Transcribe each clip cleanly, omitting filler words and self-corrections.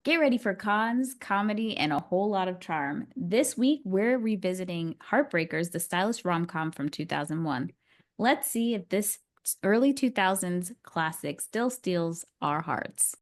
Get ready for cons, comedy, and a whole lot of charm. This week, we're revisiting Heartbreakers, the stylish rom-com from 2001. Let's see if this early 2000s classic still steals our hearts.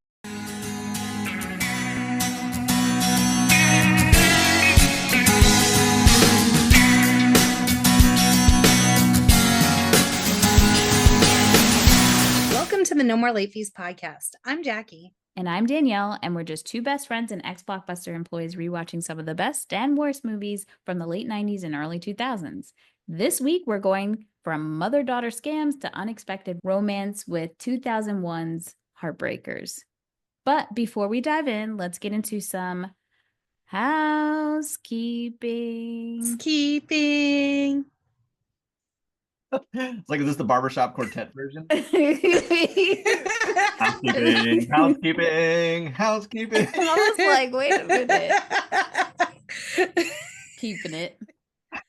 Welcome to the No More Late Fees podcast. I'm Jackie. And I'm Danielle, and we're just two best friends and ex-Blockbuster employees rewatching some of the best and worst movies from the late 90s and early 2000s. This week, we're going from mother-daughter scams to unexpected romance with 2001's Heartbreakers. But before we dive in, let's get into some housekeeping. It's like, is this the barbershop quartet version? Housekeeping. Housekeeping. I was like, wait a minute. Keeping it.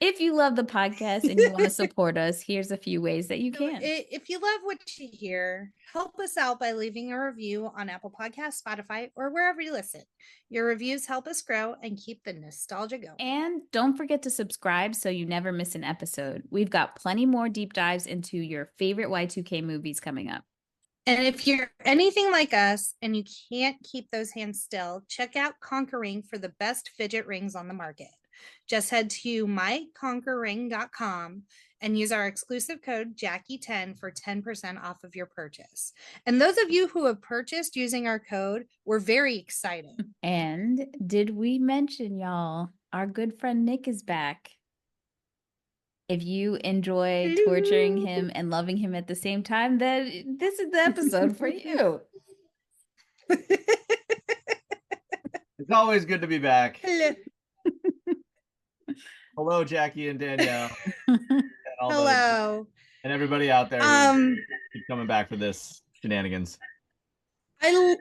If you love the podcast and you want to support us, here's a few ways that you can. If you love what you hear, help us out by leaving a review on Apple Podcasts, Spotify, or wherever you listen. Your reviews help us grow and keep the nostalgia going. And don't forget to subscribe so you never miss an episode. We've got plenty more deep dives into your favorite Y2K movies coming up. And if you're anything like us and you can't keep those hands still, check out Conquering for the best fidget rings on the market. Just head to myconquerring.com and use our exclusive code Jackie10 for 10% off of your purchase. And those of you who have purchased using our code, we're very excited. And did we mention, y'all, our good friend Nick is back? If you enjoy torturing him and loving him at the same time, then this is the episode for you. It's always good to be back. Hello. Hello, Jackie and Danielle. And Hello. And everybody out there who keep coming back for this shenanigans. I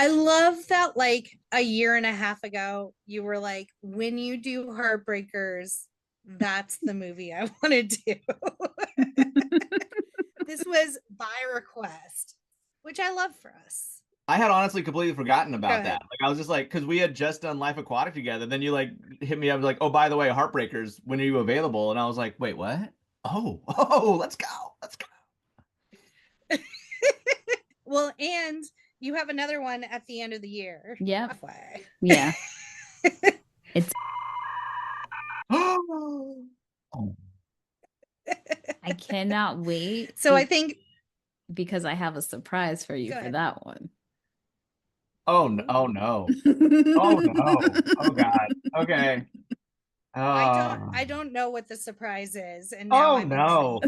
love that, like, a year and a half ago, you were like, when you do Heartbreakers, that's the movie I want to do. This was by request, which I love for us. I had honestly completely forgotten about that. Like, I was just like, because we had just done Life Aquatic together. Then you like hit me up like, oh, by the way, Heartbreakers, when are you available? And I was like, wait, what? Oh, let's go. Well, and you have another one at the end of the year. Yeah. Yeah. It's I cannot wait. So I think because I have a surprise for you for that one. Oh no. Oh no. Oh God. Okay. I don't know what the surprise is. And now no.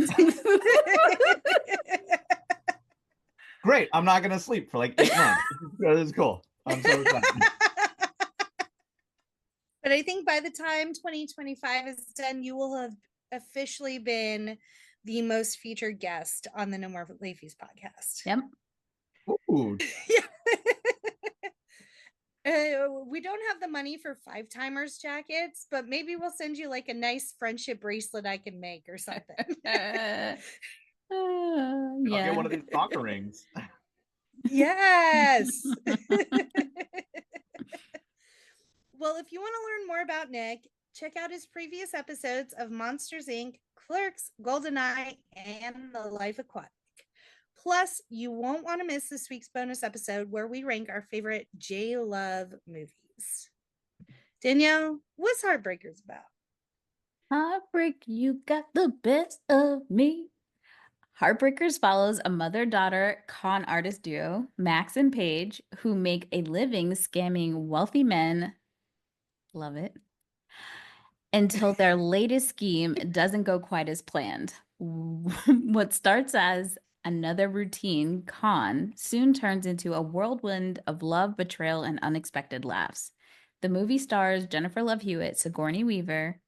Great. I'm not gonna sleep for like 8 months. This is cool. I'm so excited. But I think by the time 2025 is done, you will have officially been the most featured guest on the No More Late Fees podcast. Yep. Ooh. We don't have the money for 5-timers jackets, but maybe we'll send you like a nice friendship bracelet I can make or something. Yeah. I'll get one of these soccer rings. Yes. Well, if you want to learn more about Nick, check out his previous episodes of Monsters, Inc., Clerks, GoldenEye, and The Life Aquatic. Plus, you won't want to miss this week's bonus episode where we rank our favorite J-Love movies. Danielle, what's Heartbreakers about? Heartbreak, you got the best of me. Heartbreakers follows a mother-daughter con artist duo, Max and Paige, who make a living scamming wealthy men. Love it. Until their latest scheme doesn't go quite as planned. What starts as another routine con soon turns into a whirlwind of love, betrayal, and unexpected laughs. The movie stars Jennifer Love Hewitt, Sigourney Weaver,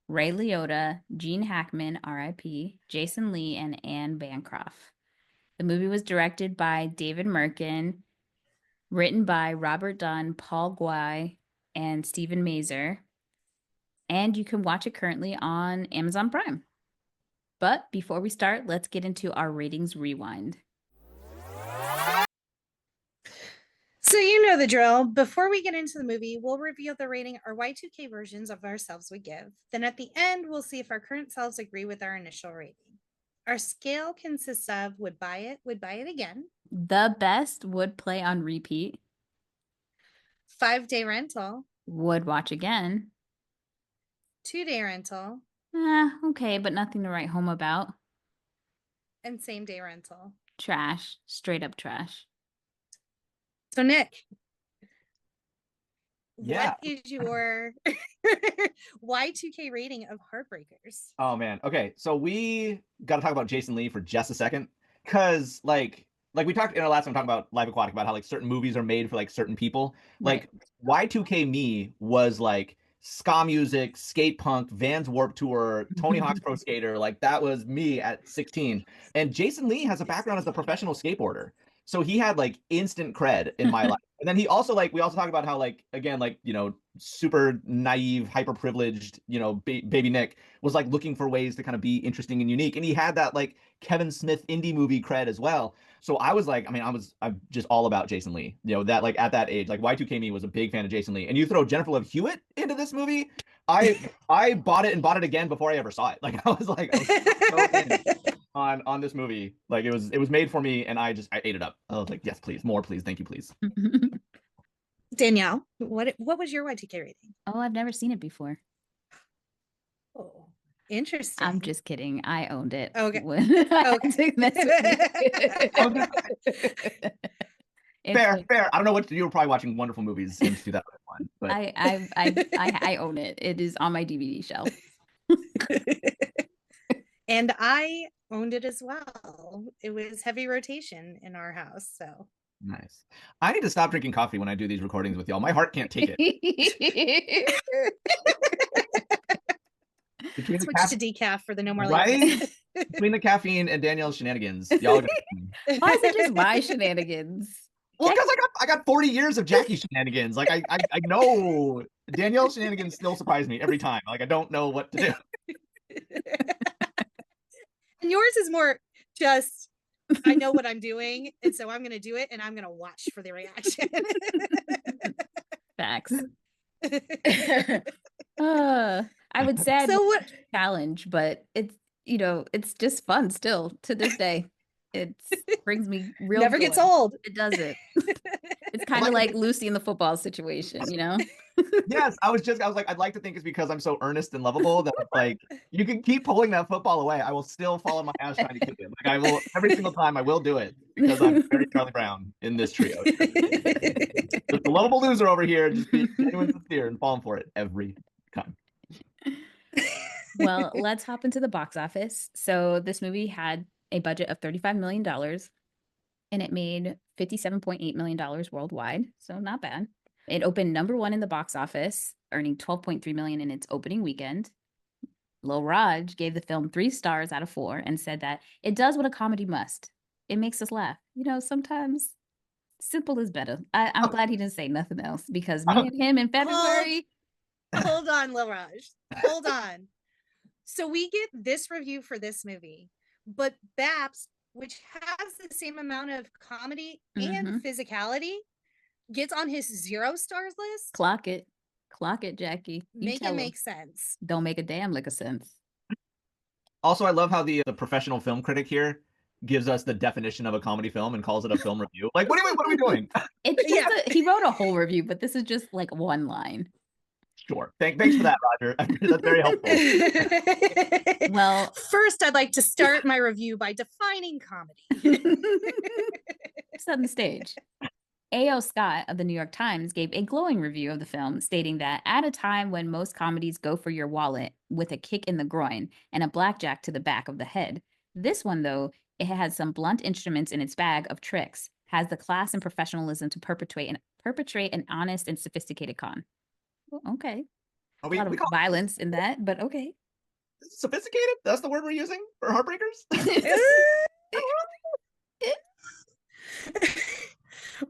Ray Liotta, Gene Hackman, R.I.P., Jason Lee, and Anne Bancroft. The movie was directed by David Merkin, written by Robert Dunn, Paul Guay, and Stephen Mazur. And you can watch it currently on Amazon Prime. But before we start, let's get into our ratings rewind. So you know the drill. Before we get into the movie, we'll reveal the rating our Y2K versions of ourselves would give. Then at the end, we'll see if our current selves agree with our initial rating. Our scale consists of would buy it again, The best would play on repeat, 5-day rental, would watch again. 2-day rental, Okay, but nothing to write home about. and same-day rental. Trash, straight up trash. So Nick, Yeah. what is your Y2K rating of Heartbreakers? Oh man. Okay, so we got to talk about Jason Lee for just a second, because like we talked in our last time talking about Live Aquatic about how like certain movies are made for like certain people. Like Y2K me was like ska music, skate punk, Vans Warped Tour, Tony Hawk's Pro Skater. Like that was me at 16. And Jason Lee has a background as a professional skateboarder. So he had like instant cred in my life. And then he also like, we also talk about how like, again, like, you know, super naive, hyper privileged, you know, baby Nick was like looking for ways to kind of be interesting and unique. And he had that like Kevin Smith indie movie cred as well. So I was like, I'm just all about Jason Lee, you know, that like at that age, like Y2K me was a big fan of Jason Lee. And you throw Jennifer Love Hewitt into this movie, I bought it and bought it again before I ever saw it. Like I was so in on this movie. Like it was made for me, and I ate it up. I was like, yes, please, more, please, thank you, please. Danielle, what was your Y2K rating? Oh, I've never seen it before. Oh, interesting. I'm just kidding. I owned it. Okay. When I had to mess with you. Fair. I don't know what you were probably watching wonderful movies in 2001, but I own it. It is on my DVD shelf. And I owned it as well. It was heavy rotation in our house, so nice. I need to stop drinking coffee when I do these recordings with y'all. My heart can't take it. Switch to decaf for the no more right? Between the caffeine and Danielle's shenanigans, y'all. Why is it just my shenanigans? Well, because I got 40 years of Jackie shenanigans. Like I know Danielle's shenanigans still surprise me every time. Like I don't know what to do. And yours is more just I know what I'm doing, and so I'm going to do it, and I'm going to watch for the reaction. Facts. I would say So what challenge, but it's just fun still to this day. It brings me real never joy. gets old. It doesn't. It's kind of like Lucy in the football situation, you know? Yes, I was like, I'd like to think it's because I'm so earnest and lovable that like you can keep pulling that football away. I will still fall on my ass trying to kick it. Like I will every single time. I will do it because I'm very Charlie Brown in this trio. Just the lovable loser over here, just being genuine sincere and falling for it every time. Well, let's hop into the box office. So this movie had a budget of $35 million and it made $57.8 million worldwide. So not bad. It opened #1 in the box office, earning $12.3 million in its opening weekend. Lil Raj gave the film 3 stars out of 4 and said that it does what a comedy must. It makes us laugh. You know, sometimes simple is better. I'm glad he didn't say nothing else because me and him in February. Hold on, Lil Raj. Hold on. So we get this review for this movie, but Babs, which has the same amount of comedy and physicality, gets on his 0 stars list. Clock it, Jackie. Make it make sense. Don't make a damn lick of sense. Also, I love how the professional film critic here gives us the definition of a comedy film and calls it a film review. Like, what are we doing? It's just he wrote a whole review, but this is just like one line. Sure. Thanks for that, Roger. That's very helpful. Well, first, I'd like to start my review by defining comedy. Set the stage. A.O. Scott of the New York Times gave a glowing review of the film, stating that at a time when most comedies go for your wallet with a kick in the groin and a blackjack to the back of the head, this one, though, it has some blunt instruments in its bag of tricks, has the class and professionalism to perpetrate an honest and sophisticated con. Okay. A lot of violence in that, but okay. Sophisticated? That's the word we're using for Heartbreakers?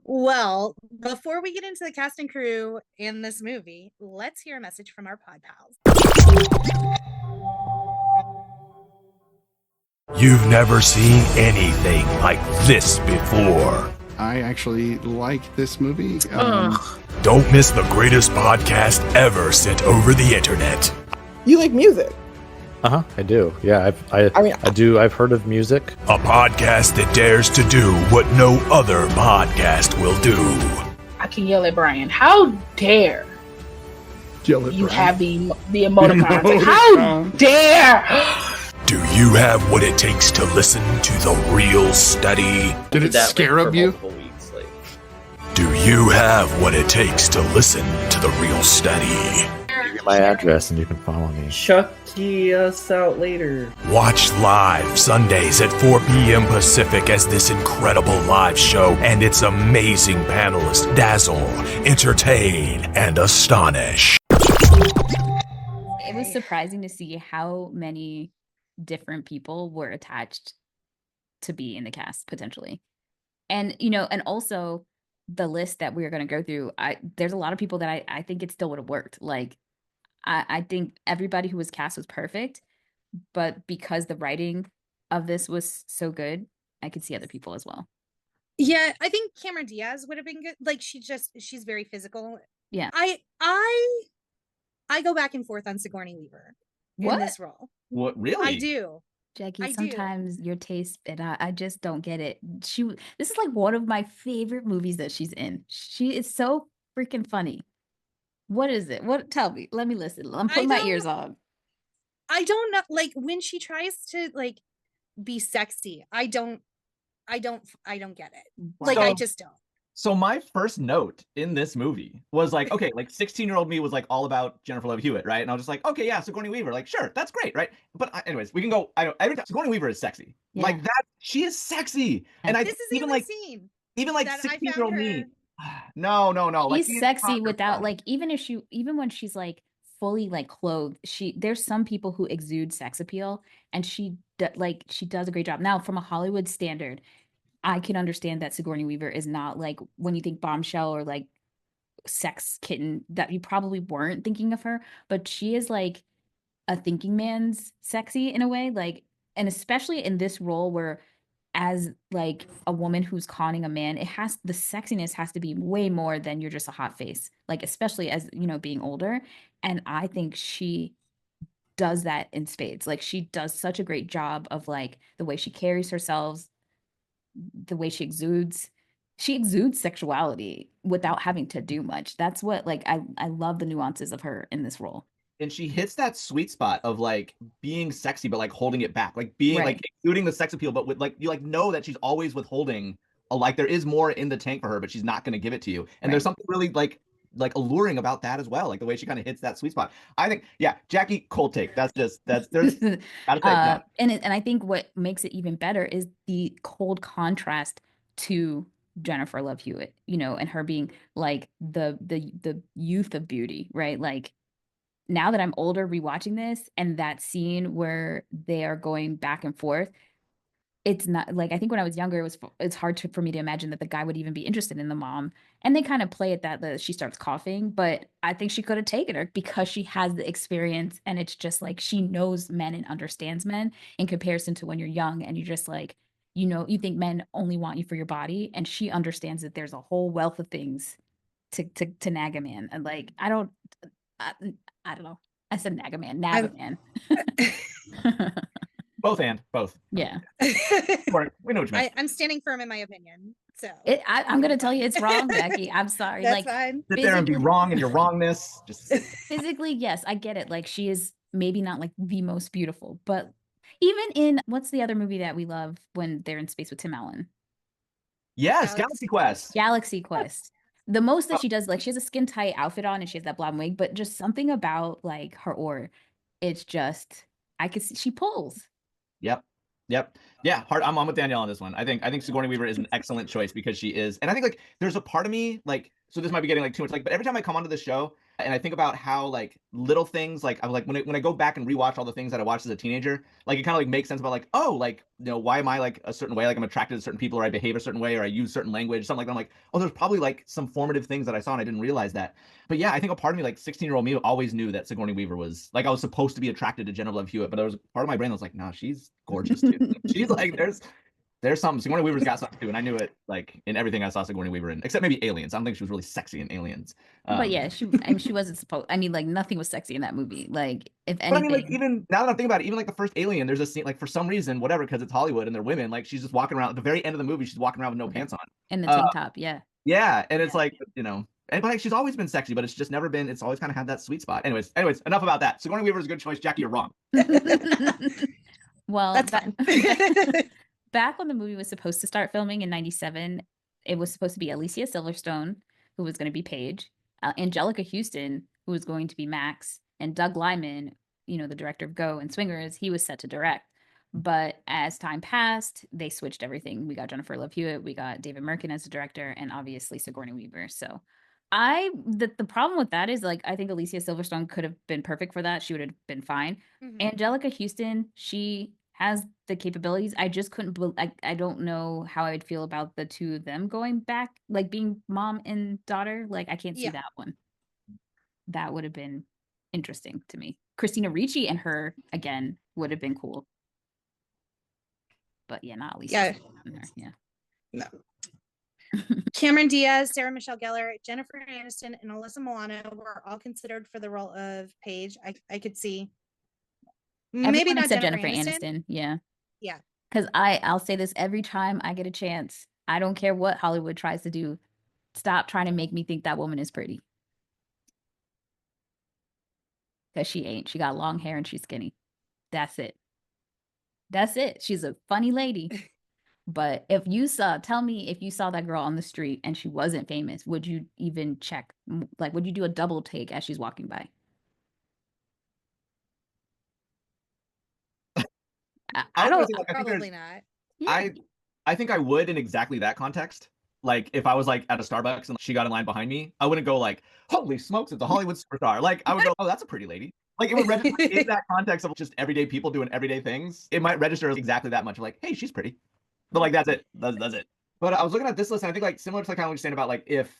Well, before we get into the cast and crew in this movie, let's hear a message from our pod pals. You've never seen anything like this before. I actually like this movie. Don't miss the greatest podcast ever sent over the internet. You like music? I do. Yeah, I do. I've heard of music. A podcast that dares to do what no other podcast will do. I can yell at Brian. How dare you have the emoticons? Like, how dare? Do you have what it takes to listen to the real study? Did it scare up you? Do you have what it takes to listen to the real study? Give me my address and you can follow me. Chucky us out later. Watch live Sundays at 4 p.m. Pacific as this incredible live show and its amazing panelists dazzle, entertain, and astonish. It was surprising to see how many different people were attached to be in the cast potentially. And, and also the list that we're going to go through, there's a lot of people that I think it still would have worked. Like, I think everybody who was cast was perfect, but because the writing of this was so good, I could see other people as well. Yeah, I think Cameron Diaz would have been good. Like, she's very physical. Yeah. I go back and forth on Sigourney Weaver in this role. What, really? I do. Jackie, sometimes your taste, and I just don't get it. This is like one of my favorite movies that she's in. She is so freaking funny. What is it? Tell me. Let me listen. I'm putting my ears on. I don't know. Like, when she tries to like be sexy, I don't get it. Like, I just don't. So my first note in this movie was like, okay, like 16-year-old me was like all about Jennifer Love Hewitt, right? And I was just like, okay, yeah, Sigourney Weaver, like, sure, that's great, right? But anyways, we can go. Every time Sigourney Weaver is sexy, like that. She is sexy, and this is even like scene. Even like 16-year-old me. No. She's sexy without like even when she's like fully like clothed. There's some people who exude sex appeal, and she does a great job. Now, from a Hollywood standard, I can understand that Sigourney Weaver is not like when you think bombshell or like sex kitten, that you probably weren't thinking of her, but she is like a thinking man's sexy in a way, like, and especially in this role where as like a woman who's conning a man, the sexiness has to be way more than you're just a hot face, like, especially as, being older. And I think she does that in spades. Like, she does such a great job of like the way she carries herself, the way she exudes sexuality without having to do much. That's what, like, I love the nuances of her in this role. And she hits that sweet spot of like being sexy, but like holding it back, like being like exuding the sex appeal, but with like, you like know that she's always withholding like there is more in the tank for her, but she's not going to give it to you. And there's something really like alluring about that as well. Like the way she kind of hits that sweet spot. I think, yeah, Jackie, cold take. There's gotta take that. And I think what makes it even better is the cold contrast to Jennifer Love Hewitt, and her being like the youth of beauty, right? Like, now that I'm older rewatching this and that scene where they are going back and forth, it's not like, I think when I was younger, it's hard for me to imagine that the guy would even be interested in the mom. And they kind of play it that she starts coughing, but I think she could have taken her because she has the experience, and it's just like she knows men and understands men in comparison to when you're young and you're just like, you think men only want you for your body, and she understands that there's a whole wealth of things to nag a man. And like, I don't know. I said nag a man, nab a man. Both. Yeah. We know what you mean. I'm standing firm in my opinion. So I'm going to tell you it's wrong, Becky. I'm sorry. That's like, fine. Sit there and be wrong in your wrongness. Just physically, yes, I get it. Like, she is maybe not like the most beautiful, but even in what's the other movie that we love when they're in space with Tim Allen? Yes, Galaxy Quest. Galaxy Quest. The most that she does, like, she has a skin tight outfit on and she has that blonde wig, but just something about like her aura, it's just, I could see she pulls. Yep. Yeah, I'm on with Danielle on this one. I think Sigourney Weaver is an excellent choice because she is, and I think like there's a part of me like, so this might be getting like too much, like, but every time I come onto the show and I think about how like little things, like I'm like when I go back and rewatch all the things that I watched as a teenager, like it kind of like makes sense about like, oh, like, why am I like a certain way? Like I'm attracted to certain people, or I behave a certain way, or I use certain language, something like that. I'm like, oh, there's probably like some formative things that I saw and I didn't realize that. But yeah, I think a part of me, like 16-year-old me, always knew that Sigourney Weaver was like, I was supposed to be attracted to Jennifer Love Hewitt, but there was part of my brain that was like, no, she's gorgeous too. She's like, there's There's some Sigourney Weaver's got something too, and I knew it like in everything I saw Sigourney Weaver in, except maybe Aliens. I don't think she was really sexy in Aliens. But yeah, she wasn't supposed. I mean, like nothing was sexy in that movie. Like if anything, but I mean, like even now that I'm thinking about it, even like the first Alien, there's a scene like for some reason, whatever, because it's Hollywood and they're women, like she's just walking around at the very end of the movie, she's walking around with no pants on in the tank top. Yeah. Yeah, and it's like and but like she's always been sexy, but it's just never been. It's always kind of had that sweet spot. Anyways, enough about that. Sigourney Weaver is a good choice. Jackie, you're wrong. Well, back when the movie was supposed to start filming in '97, it was supposed to be Alicia Silverstone, who was going to be Paige, Angelica Houston, who was going to be Max, and Doug Liman, the director of Go and Swingers, he was set to direct. But as time passed, they switched everything. We got Jennifer Love Hewitt, we got David Merkin as the director, and obviously Sigourney Weaver. So the problem with that is like I think Alicia Silverstone could have been perfect for that. She would have been fine. Angelica Houston, she has the capabilities. I just couldn't. I don't know how I would feel about the two of them going back, like being mom and daughter. Like I can't see that one. That would have been interesting to me. Christina Ricci and her again would have been cool. But yeah, not Alicia. Yeah. No. Cameron Diaz, Sarah Michelle Gellar, Jennifer Aniston, and Alyssa Milano were all considered for the role of Paige. I could see. Maybe not Jennifer Aniston. Yeah. Yeah. Because I'll say this every time I get a chance. I don't care what Hollywood tries to do. Stop trying to make me think that woman is pretty. Because she ain't. She got long hair and she's skinny. That's it. That's it. She's a funny lady. But tell me if you saw that girl on the street and she wasn't famous, would you even check? Like, would you do a double take as she's walking by? I don't. Probably not. Yeah. I think I would in exactly that context. Like if I was like at a Starbucks and she got in line behind me, I wouldn't go like, "Holy smokes, it's a Hollywood superstar!" Like I would go, "Oh, that's a pretty lady." Like it would register in that context of just everyday people doing everyday things. It might register exactly that much. Like, hey, she's pretty. But like that's it. That's it. But I was looking at this list and I think like similar to kind of what you're saying about like if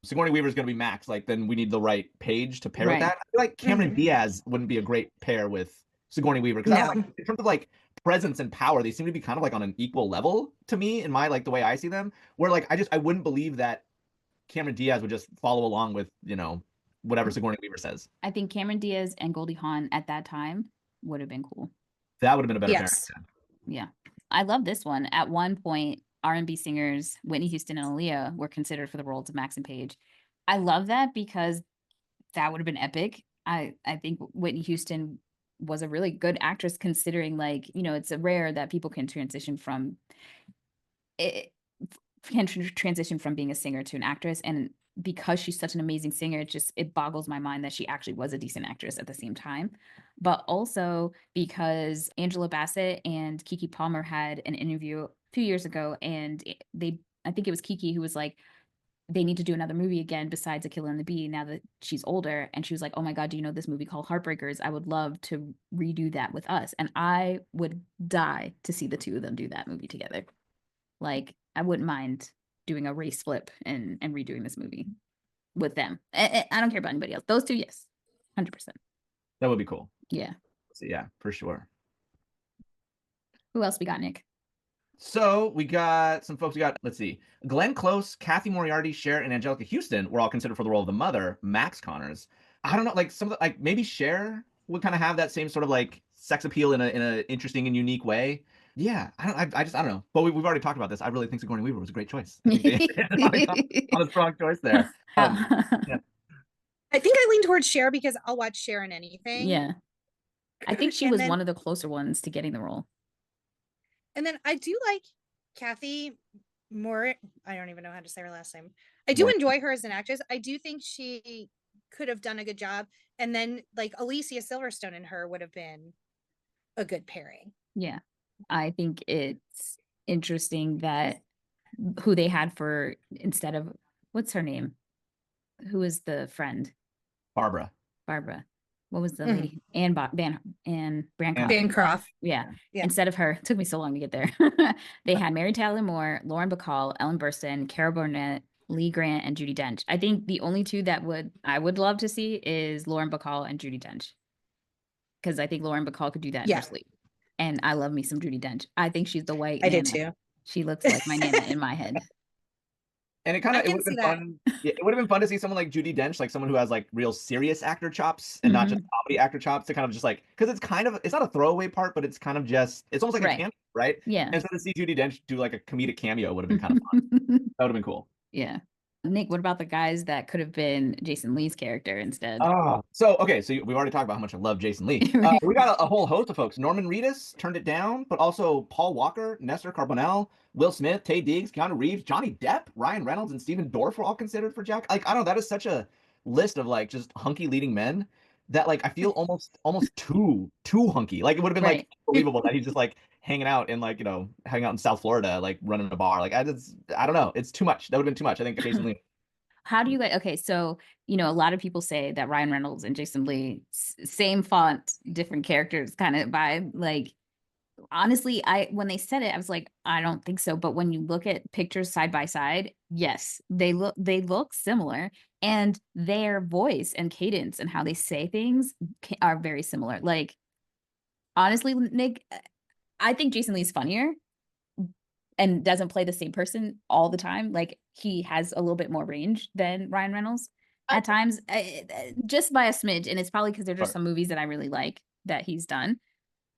Sigourney Weaver is going to be Max, like then we need the right Paige to pair with that. I feel like Cameron Diaz wouldn't be a great pair with Sigourney Weaver because like, in terms of like presence and power, they seem to be kind of like on an equal level to me in my like the way I see them. Where like I wouldn't believe that Cameron Diaz would just follow along with whatever Sigourney Weaver says. I think Cameron Diaz and Goldie Hawn at that time would have been cool. That would have been a better pairing. Yeah. I love this one. At one point, R&B singers Whitney Houston and Aaliyah were considered for the roles of Max and Paige. I love that because that would have been epic. I think Whitney Houston was a really good actress considering like, it's a rare that people can transition from being a singer to an actress. And because she's such an amazing singer, it boggles my mind that she actually was a decent actress at the same time. But also because Angela Bassett and Keke Palmer had an interview a few years ago, and I think it was Keke who was like, they need to do another movie again besides A Killer and the Bee now that she's older. And she was like, oh my God, do you know this movie called Heartbreakers? I would love to redo that with us. And I would die to see the two of them do that movie together. Like, I wouldn't mind doing a race flip and redoing this movie with them. I don't care about anybody else. Those two, yes, 100%. That would be cool. Yeah. So, yeah, for sure. Who else we got, Nick? So we got some folks. We got, let's see, Glenn Close, Kathy Moriarty, Cher, and Angelica Houston were all considered for the role of the mother, Max Connors. I don't know, like some of the, like maybe Cher would kind of have that same sort of like sex appeal in a interesting and unique way. Yeah, I don't know. But we've already talked about this. I really think Sigourney Weaver was a great choice. On a strong choice there. Yeah. I think I lean towards Cher because I'll watch Cher in anything. Yeah. I think she was one of the closer ones to getting the role. And then I do like Kathy more. I don't even know how to say her last name. I do enjoy her as an actress. I do think she could have done a good job. And then like Alicia Silverstone and her would have been a good pairing. Yeah. I think it's interesting that who they had for instead of what's her name? Who is the friend? Barbara. What was the lady? Anne Bancroft. Bancroft. Yeah. Instead of her, it took me so long to get there. They had Mary Tyler Moore, Lauren Bacall, Ellen Burstyn, Cara Burnett, Lee Grant, and Judi Dench. I think the only two that I would love to see is Lauren Bacall and Judi Dench. Because I think Lauren Bacall could do that in her sleep. And I love me some Judi Dench. I think she's the white I Nana. did too. She looks like my Nana in my head. And it would have been that. fun. Yeah, it would have been fun to see someone like Judi Dench, like someone who has like real serious actor chops and not just comedy actor chops, to kind of just like, because it's not a throwaway part, but it's kind of just, it's almost like a cameo, right? Yeah. And so to see Judi Dench do like a comedic cameo would have been kind of fun. That would have been cool. Yeah. Nick, what about the guys that could have been Jason Lee's character instead? So we've already talked about how much I love Jason Lee. We got a whole host of folks. Norman Reedus turned it down, but also Paul Walker, Nestor Carbonell, Will Smith, Taye Diggs, Keanu Reeves, Johnny Depp, Ryan Reynolds, and Stephen Dorff were all considered for Jack. Like, I don't know, that is such a list of like just hunky leading men that like I feel almost too hunky. Like it would have been like unbelievable that he's just like hanging out in like, hanging out in South Florida, like running a bar. Like I don't know. It's too much. That would have been too much. I think Jason Lee. How do you guys, okay, so, a lot of people say that Ryan Reynolds and Jason Lee, same font, different characters kind of vibe. Like, honestly, when they said it, I was like, I don't think so. But when you look at pictures side by side, yes, they look similar. And their voice and cadence and how they say things are very similar. Like, honestly, Nick, I think Jason Lee's funnier and doesn't play the same person all the time. Like he has a little bit more range than Ryan Reynolds at times, just by a smidge. And it's probably because there's just some movies that I really like that he's done.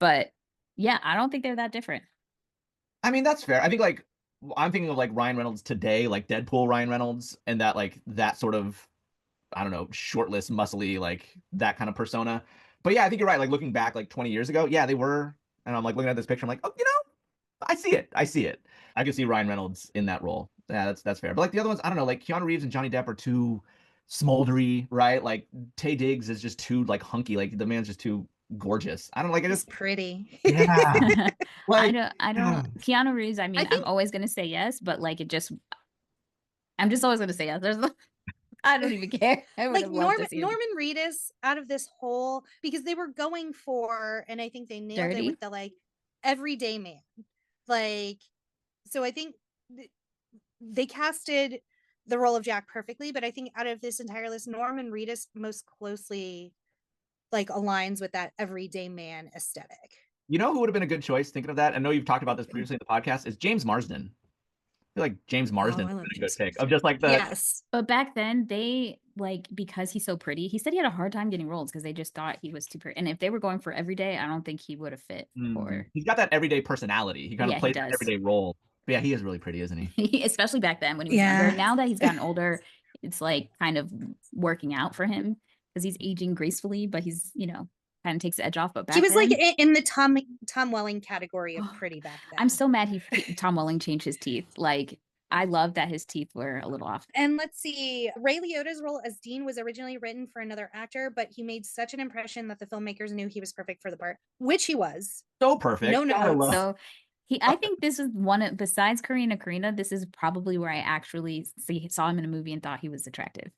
But yeah, I don't think they're that different. I mean, that's fair. I think like I'm thinking of like Ryan Reynolds today, like Deadpool Ryan Reynolds, and that sort of, I don't know, shortless, muscly, like that kind of persona. But yeah, I think you're right. Like looking back like 20 years ago, yeah, they were. And I'm like looking at this picture, I'm like, oh, I see it. I can see Ryan Reynolds in that role. Yeah, that's fair. But like the other ones, I don't know, like Keanu Reeves and Johnny Depp are too smoldery, right? Like Taye Diggs is just too like hunky. Like the man's just too gorgeous. I don't like it. It's pretty. Yeah. Like, I don't. Keanu Reeves. I mean, I'm always gonna say yes, but like I'm just always gonna say yes. I don't even care. Like Norman Reedus out of this whole, because they were going for, and I think they nailed it with the like everyday man. Like, so I think they casted the role of Jack perfectly, but I think out of this entire list, Norman Reedus most closely like aligns with that everyday man aesthetic. You know who would have been a good choice? Thinking of that, I know you've talked about this previously in the podcast, is James Marsden. I feel like James Marsden is a good pick of just like the yes. But back then they like, because he's so pretty, he said he had a hard time getting roles because they just thought he was too pretty. And if they were going for everyday, I don't think he would have fit for. He's got that everyday personality. He kind of plays an everyday role. But yeah, he is really pretty, isn't he? Especially back then when he was younger. Now that he's gotten older, it's like kind of working out for him because he's aging gracefully, but he's, kind of takes the edge off. But back he was then, like in the Tom Welling category of pretty back then. I'm so mad Tom Welling changed his teeth. Like, I love that his teeth were a little off. And let's see, Ray Liotta's role as Dean was originally written for another actor, but he made such an impression that the filmmakers knew he was perfect for the part, which he was. So perfect. No notes. So I think this is besides Karina, this is probably where I actually saw him in a movie and thought he was attractive.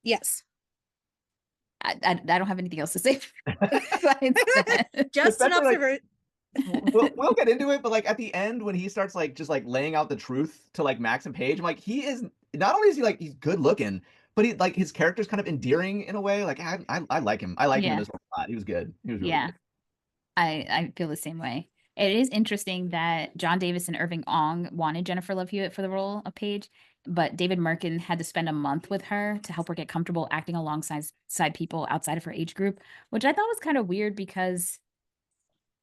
Yes. I don't have anything else to say. Just an observer. We'll get into it, but like at the end when he starts like just like laying out the truth to like Max and Paige, I'm like, he is not only is he like he's good looking, but he like his character's kind of endearing in a way. Like I like him. I like him in this one a lot. He was good. He was really good. I feel the same way. It is interesting that John Davis and Irving Ong wanted Jennifer Love Hewitt for the role of Paige, but David Merkin had to spend a month with her to help her get comfortable acting alongside people outside of her age group, which I thought was kind of weird because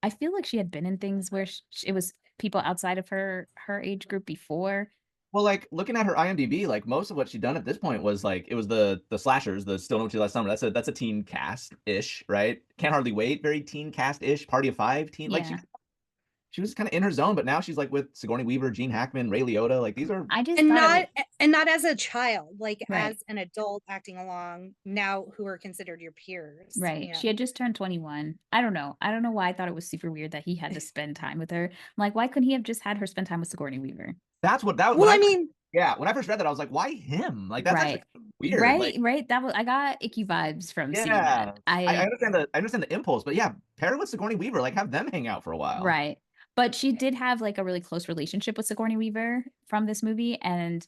I feel like she had been in things where it was people outside of her age group before. Well, like looking at her IMDb, like most of what she'd done at this point was like it was the slashers, the Still Know What You Did Last Summer. That's a teen cast ish, right? Can't Hardly Wait, very teen cast ish. Party of Five, teen. Like she was kind of in her zone, but now she's like with Sigourney Weaver, Gene Hackman, Ray Liotta. Like these are not as a child, like as an adult acting along now, who are considered your peers. Right. Yeah. She had just turned 21. I don't know why I thought it was super weird that he had to spend time with her. I'm like, why couldn't he have just had her spend time with Sigourney Weaver? That's what that was. Well, I mean, yeah. When I first read that, I was like, why him? Like that's actually weird. Right. That was, I got icky vibes from seeing that. I understand the impulse, but yeah, pair it with Sigourney Weaver, like have them hang out for a while. Right. But she did have like a really close relationship with Sigourney Weaver from this movie, and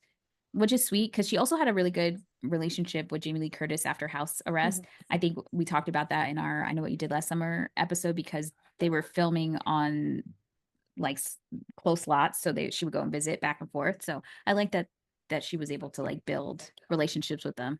which is sweet because she also had a really good relationship with Jamie Lee Curtis after house arrest. I think we talked about that in our I Know What You Did Last Summer episode, because they were filming on like close lots, so she would go and visit back and forth. So I like that she was able to like build relationships with them.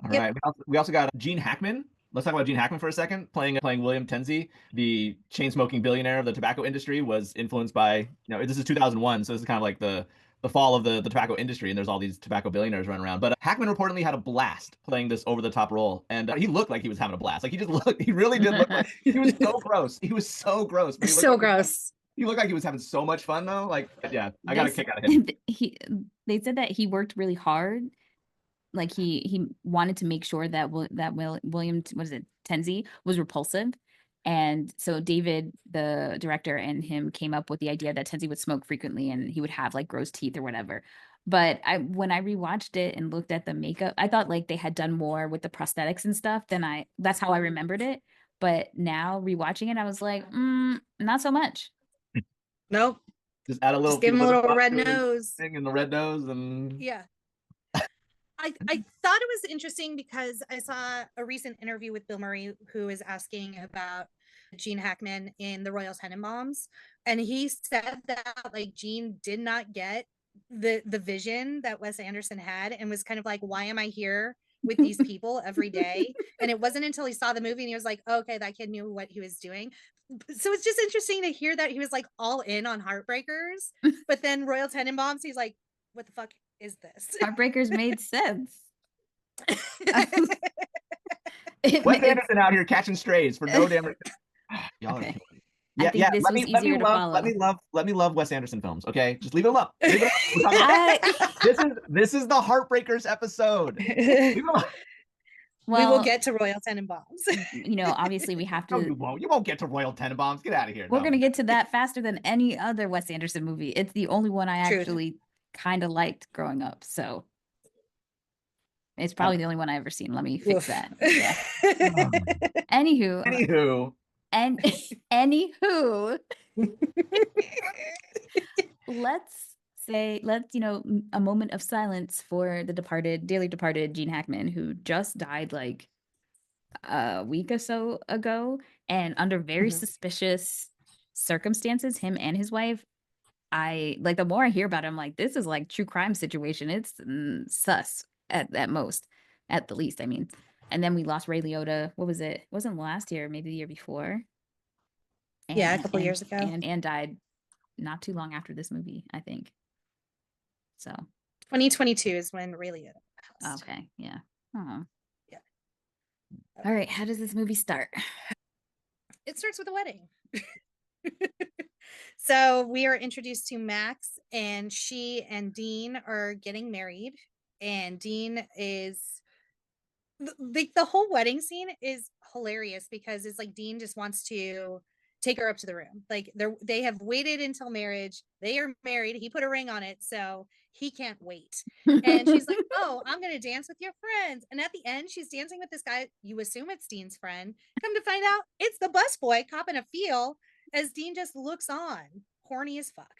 All right. We also got Gene Hackman. Let's talk about Gene Hackman for a second. Playing William Tenzi, the chain-smoking billionaire of the tobacco industry, was influenced by, this is 2001, so this is kind of like the fall of the tobacco industry, and there's all these tobacco billionaires running around. But Hackman reportedly had a blast playing this over-the-top role, and he looked like he was having a blast. Like he really did look like he was so gross. He was so gross. But so gross. He looked like he was having so much fun though. Like, yeah, I got a kick out of him. They said that he worked really hard. Like he wanted to make sure that William, what is it, Tenzi, was repulsive. And so David, the director, and him came up with the idea that Tenzi would smoke frequently and he would have like gross teeth or whatever. But when I rewatched it and looked at the makeup, I thought like they had done more with the prosthetics and stuff than that's how I remembered it. But now rewatching it, I was like, not so much. Nope. Just add a little. Just give him a little red nose. And the red nose and. Yeah. I thought it was interesting because I saw a recent interview with Bill Murray, who was asking about Gene Hackman in the Royal Tenenbaums, and he said that like Gene did not get the vision that Wes Anderson had, and was kind of like, why am I here with these people every day? And it wasn't until he saw the movie and he was like, oh, okay, that kid knew what he was doing. So it's just interesting to hear that he was like all in on Heartbreakers, but then Royal Tenenbaums, he's like, what the fuck is this? Heartbreakers made sense. Wes Anderson out here catching strays for no damn reason. Y'all are I think this was easier to follow. Let me love Wes Anderson films, okay? Just leave it alone. This is the Heartbreakers episode. Leave it alone. Well, we will get to Royal Tenenbaums. Obviously we have to. No, you won't. You won't get to Royal Tenenbaums. Get out of here. We're going to get to that faster than any other Wes Anderson movie. It's the only one I actually kind of liked growing up. So it's probably the only one I've ever seen. Let me fix that. Yeah. Anywho. Let's a moment of silence for the dearly departed Gene Hackman, who just died like a week or so ago, and under very suspicious circumstances. Him and his wife, the more I hear about it, I'm like, this is like true crime situation. It's sus at the least. I mean, and then we lost Ray Liotta. What was it? It wasn't last year, maybe the year before. A couple years ago. And died not too long after this movie, I think. So 2022 is when Ray Liotta passed. Okay, yeah. Yeah. All right, how does this movie start? It starts with a wedding. So we are introduced to Max, and she and Dean are getting married, and Dean is the whole wedding scene is hilarious because it's like Dean just wants to take her up to the room. Like they have waited until marriage. They are married. He put a ring on it, so he can't wait. And she's like, oh, I'm going to dance with your friends. And at the end, she's dancing with this guy. You assume it's Dean's friend. Come to find out, it's the busboy copping a feel as Dean just looks on, horny as fuck.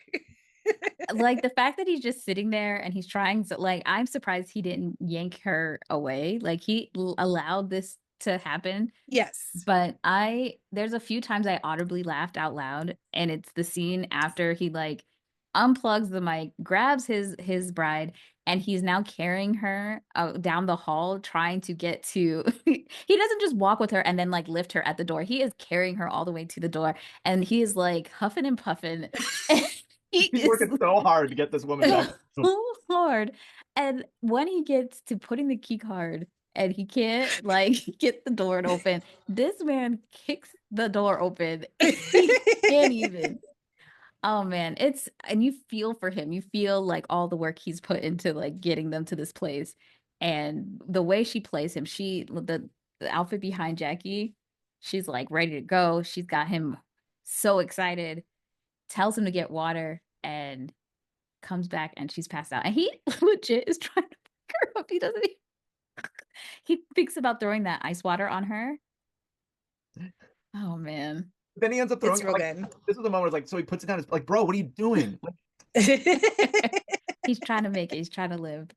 Like the fact that he's just sitting there and he's trying to, like, I'm surprised he didn't yank her away. Like he allowed this to happen. Yes. But there's a few times I audibly laughed out loud, and it's the scene after he like unplugs the mic, grabs his bride, and he's now carrying her down the hall, trying to get to he doesn't just walk with her and then like lift her at the door. He is carrying her all the way to the door, and he is like huffing and puffing. He's working so hard to get this woman back. So hard. And when he gets to putting the key card and he can't like get the door to open, this man kicks the door open. He can't even. Oh man, and you feel for him. You feel like all the work he's put into like getting them to this place, and the way she plays him, the outfit behind Jackie, she's like ready to go. She's got him so excited, tells him to get water, and comes back and she's passed out. And he legit is trying to pick her up. He doesn't even he thinks about throwing that ice water on her. Oh man. Then he ends up throwing it. Like, this is the moment where, like, so he puts it down. It's like, bro, what are you doing? He's trying to make it. He's trying to live.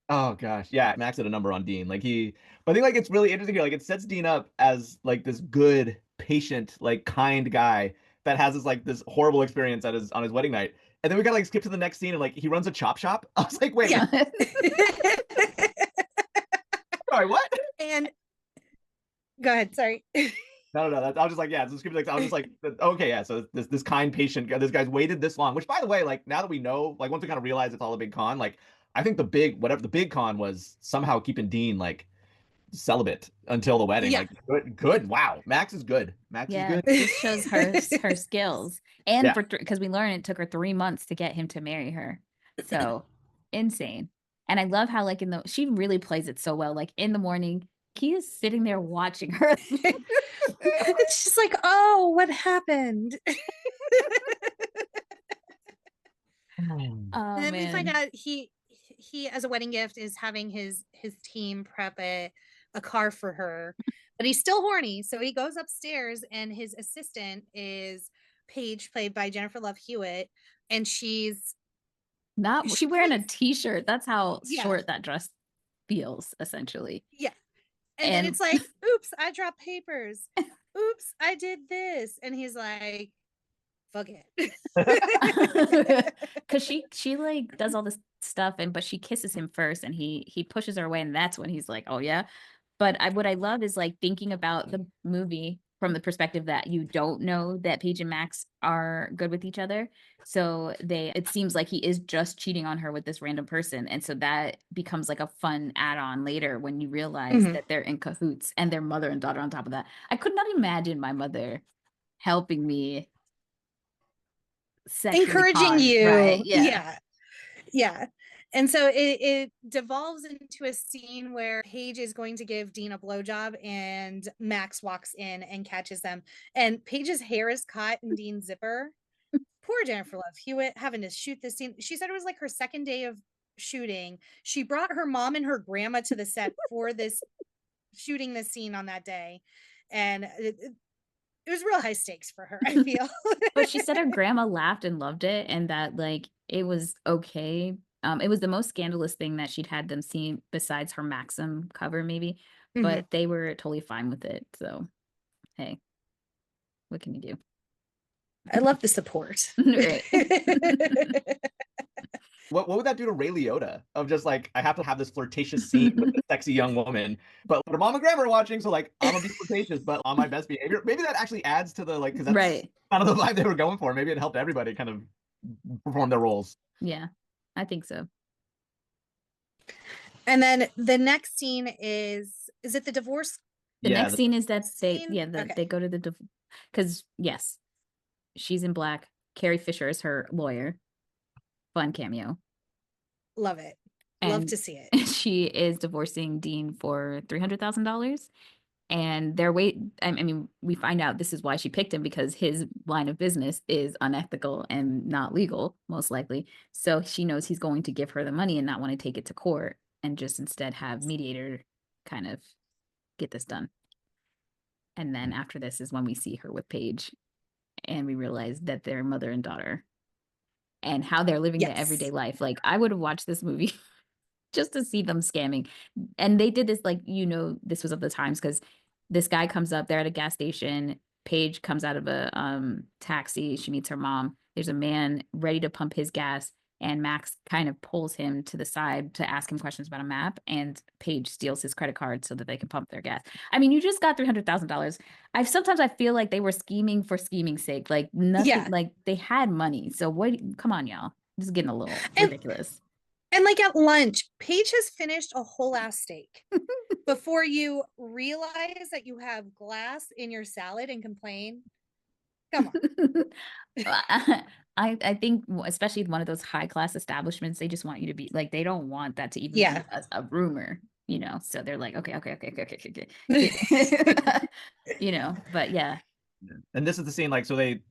Oh gosh, yeah, Max had a number on Dean. But I think like it's really interesting here. Like it sets Dean up as like this good, patient, like kind guy that has this horrible experience on his wedding night. And then we gotta like skip to the next scene and like he runs a chop shop. I was like, wait, Yeah. sorry, what? And go ahead, sorry. No. I was just like, yeah, it's I was just like, okay, yeah. So this kind, patient guy, this guy's waited this long. Which, by the way, like now that we know, like once we kind of realize it's all a big con, like I think the big con was somehow keeping Dean like celibate until the wedding. Yeah. Like good. Wow, Max is good. Max is good. This shows her skills, and Yeah. because we learned it took her 3 months to get him to marry her. So insane. And I love how like she really plays it so well. Like in the morning, he is sitting there watching her. It's just like, oh, what happened? Oh, And then we find man. out he as a wedding gift is having his team prep a car for her, but he's still horny, so he goes upstairs and his assistant is Paige, played by Jennifer Love Hewitt, and she's wearing a t-shirt. That's how Yeah. short that dress feels, essentially. Yeah. And then it's like, oops, I dropped papers. Oops, I did this. And he's like, fuck it. Because she like does all this stuff but she kisses him first and he pushes her away, and that's when he's like, oh yeah. But what I love is like thinking about the movie from the perspective that you don't know that Paige and Max are good with each other. So it seems like he is just cheating on her with this random person. And so that becomes like a fun add-on later when you realize that they're in cahoots and they're mother and daughter on top of that. I could not imagine my mother helping me. Encouraging you. Right? Yeah. And so it devolves into a scene where Paige is going to give Dean a blowjob and Max walks in and catches them. And Paige's hair is caught in Dean's zipper. Poor Jennifer Love Hewitt having to shoot this scene. She said it was like her second day of shooting. She brought her mom and her grandma to the set for shooting this scene on that day. And it was real high stakes for her, I feel. But she said her grandma laughed and loved it and that like it was okay. It was the most scandalous thing that she'd had them see besides her Maxim cover, maybe, but they were totally fine with it. So, hey, what can you do? I love the support. Right. What would that do to Ray Liotta? Of just like, I have to have this flirtatious scene with a sexy young woman, but her mom and grandma are watching, so like, I'm gonna be flirtatious, but on my best behavior. Maybe that actually adds to the like, because that's Right. kind of the vibe they were going for. Maybe it helped everybody kind of perform their roles. Yeah, I think so. And then the next scene is it the divorce? The next scene is that scene? they go to the because yes, she's in black. Carrie Fisher is her lawyer. Fun cameo. Love it. And Love to see it. She is divorcing Dean for $300,000. And I mean, we find out this is why she picked him, because his line of business is unethical and not legal, most likely. So she knows he's going to give her the money and not want to take it to court and just instead have mediator kind of get this done. And then after this is when we see her with Paige and we realize that they're mother and daughter and how they're living their everyday life. Like, I would have watched this movie just to see them scamming. And they did this, like, this was of the times, because this guy comes up, they're at a gas station. Paige comes out of a taxi. She meets her mom. There's a man ready to pump his gas, and Max kind of pulls him to the side to ask him questions about a map, and Paige steals his credit card so that they can pump their gas. I mean, you just got $300,000. Sometimes I feel like they were scheming for scheming's sake. Like, nothing, like they had money. So come on, y'all. This is getting a little ridiculous. And like at lunch, Paige has finished a whole ass steak before you realize that you have glass in your salad and complain. Come on. I think, especially one of those high class establishments, they just want you to be like, they don't want that to even be a rumor, so they're like, okay. But yeah. And this is the scene, like, so they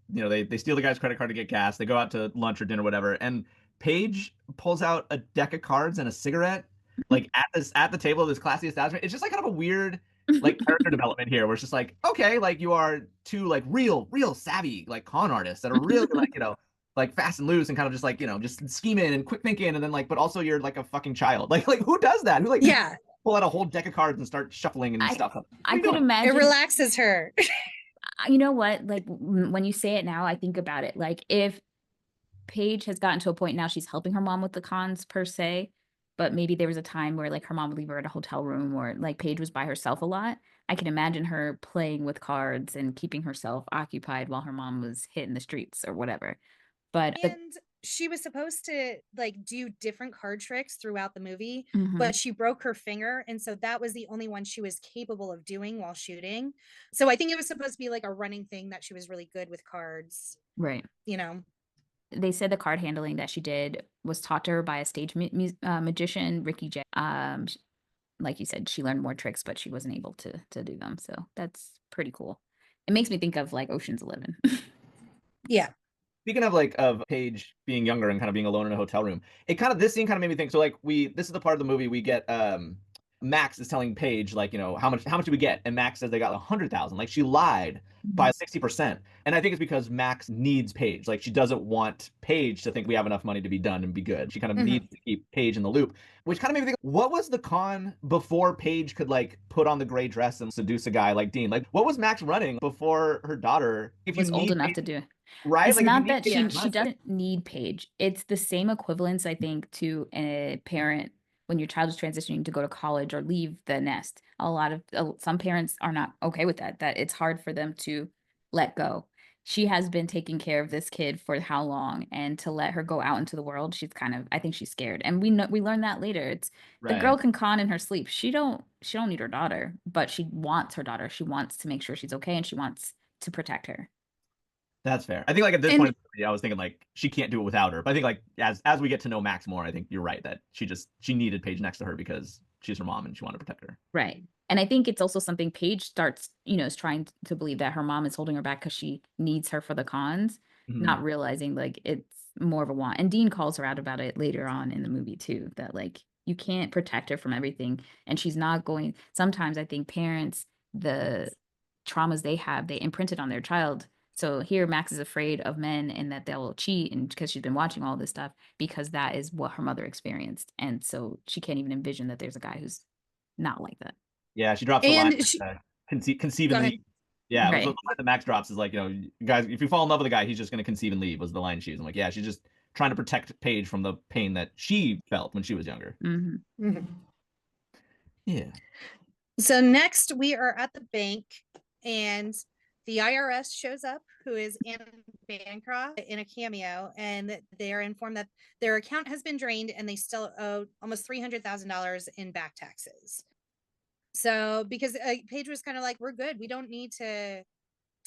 steal the guy's credit card to get gas. They go out to lunch or dinner, whatever, and Paige pulls out a deck of cards and a cigarette, like at the table of this classy establishment. It's just like kind of a weird like character development here, where it's just like, okay, like you are two like real savvy like con artists that are really like like fast and loose and kind of just like, just scheming and quick thinking, and then like, but also you're like a fucking child. Like who does that? Who like pull out a whole deck of cards and start shuffling and stuff? I could imagine it relaxes her. You know what? Like when you say it now, I think about it. Like if Paige has gotten to a point now she's helping her mom with the cons per se, but maybe there was a time where like her mom would leave her at a hotel room, or like Paige was by herself a lot. I can imagine her playing with cards and keeping herself occupied while her mom was hitting the streets or whatever. But she was supposed to like do different card tricks throughout the movie, Mhm. but she broke her finger, and so that was the only one she was capable of doing while shooting. So I think it was supposed to be like a running thing that she was really good with cards, right. They said the card handling that she did was taught to her by a stage magician, Ricky J. Like you said, she learned more tricks, but she wasn't able to do them. So that's pretty cool. It makes me think of like Ocean's 11. Yeah. Speaking of like of Paige being younger and kind of being alone in a hotel room, this scene kind of made me think. So like this is the part of the movie we get Max is telling Paige like, how much do we get? And Max says they got 100,000. Like she lied by 60%. And I think it's because Max needs Paige. Like she doesn't want Paige to think we have enough money to be done and be good. She kind of needs to keep Paige in the loop, which kind of made me think, what was the con before Paige could like put on the gray dress and seduce a guy like Dean? Like what was Max running before her daughter was old enough to do it? Right? It's like, not that she doesn't need Paige. It's the same equivalence, I think, to a parent when your child is transitioning to go to college or leave the nest. Some parents are not okay with that it's hard for them to let go. She has been taking care of this kid for how long, and to let her go out into the world, I think she's scared. And we learn that later. It's the girl can con in her sleep. She don't need her daughter, but she wants her daughter. She wants to make sure she's okay, and she wants to protect her. That's fair. I think like at this point, I was thinking like she can't do it without her. But I think like as we get to know Max more, I think you're right that she needed Paige next to her because she's her mom and she wanted to protect her. Right. And I think it's also something Paige starts, is trying to believe that her mom is holding her back because she needs her for the cons, not realizing like it's more of a want. And Dean calls her out about it later on in the movie too, that like you can't protect her from everything. And she's not going. Sometimes I think parents, the traumas they have, they imprint it on their child. So here Max is afraid of men and that they'll cheat, and because she's been watching all this stuff, because that is what her mother experienced. And so she can't even envision that there's a guy who's not like that. Yeah, she drops the line. Conceive and leave. Yeah, right. So the line that Max drops is like, guys, if you fall in love with a guy, he's just going to conceive and leave, was the line she used. I'm like, yeah, she's just trying to protect Paige from the pain that she felt when she was younger. Yeah. So next we are at the bank, and the IRS shows up, who is Anna Bancroft in a cameo, and they are informed that their account has been drained and they still owe almost $300,000 in back taxes. So because Paige was kind of like, we're good. We don't need to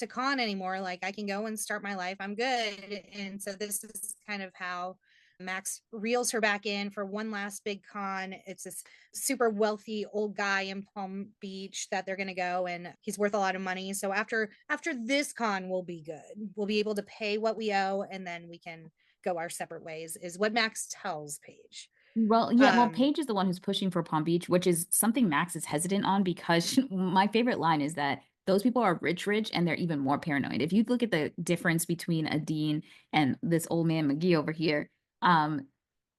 con anymore. Like I can go and start my life. I'm good. And so this is kind of how Max reels her back in for one last big con. It's this super wealthy old guy in Palm Beach that they're going to go, and he's worth a lot of money. So after this con, we'll be good. We'll be able to pay what we owe, and then we can go our separate ways, is what Max tells Paige. Well, yeah, Paige is the one who's pushing for Palm Beach, which is something Max is hesitant on, because my favorite line is that those people are rich, and they're even more paranoid. If you look at the difference between a Dean and this old man McGee over here,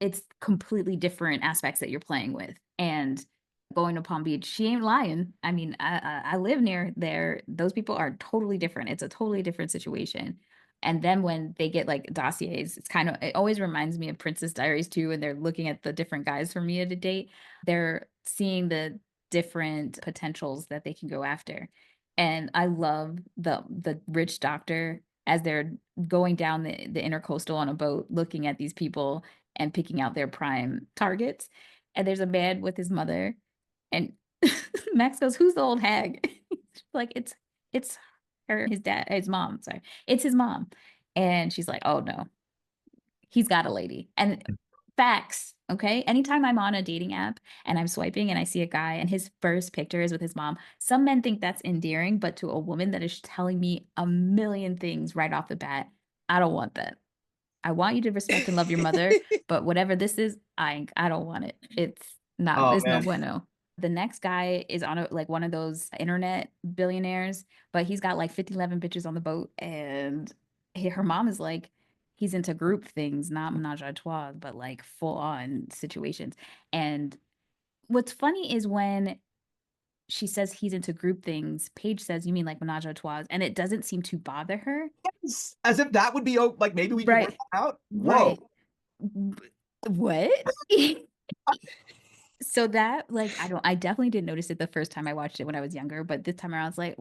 it's completely different aspects that you're playing with. And going to Palm Beach, she ain't lying. I mean, I live near there. Those people are totally different. It's a totally different situation. And then when they get like dossiers, it always reminds me of Princess Diaries too. And they're looking at the different guys for Mia to date. They're seeing the different potentials that they can go after. And I love the rich doctor as they're going down the intercoastal on a boat, looking at these people and picking out their prime targets. And there's a man with his mother, and Max goes, "Who's the old hag?" Like, it's his mom. Sorry, it's his mom. And she's like, "Oh no, he's got a lady." And facts, okay? Anytime I'm on a dating app and I'm swiping and I see a guy and his first picture is with his mom, some men think that's endearing, but to a woman that is telling me a million things right off the bat, I don't want that. I want you to respect and love your mother, but whatever this is, I don't want it. It's not, it's no bueno. The next guy is on one of those internet billionaires, but he's got like 50, 11 bitches on the boat, and her mom is like, he's into group things, not menage a trois, but like full on situations. And what's funny is when she says he's into group things, Paige says, "You mean like menage a trois?" And it doesn't seem to bother her. Yes, as if that would be like maybe we can work that out. Whoa. What? So that I definitely didn't notice it the first time I watched it when I was younger, but this time around I was like,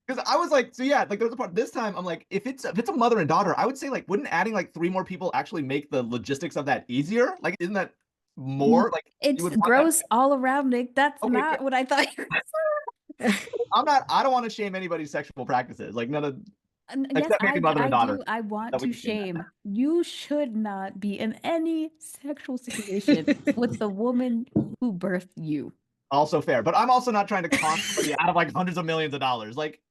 because I was like, so yeah, like there's a part this time I'm like, if it's a mother and daughter, I would say like, wouldn't adding like 3 more people actually make the logistics of that easier? Like, isn't that more like it's gross all around, Nick? That's not what I thought. I don't want to shame anybody's sexual practices. Like none of except maybe mother and daughter. I want to shame. You should not be in any sexual situation with the woman who birthed you. Also fair, but I'm also not trying to con somebody out of like hundreds of millions of dollars. Like,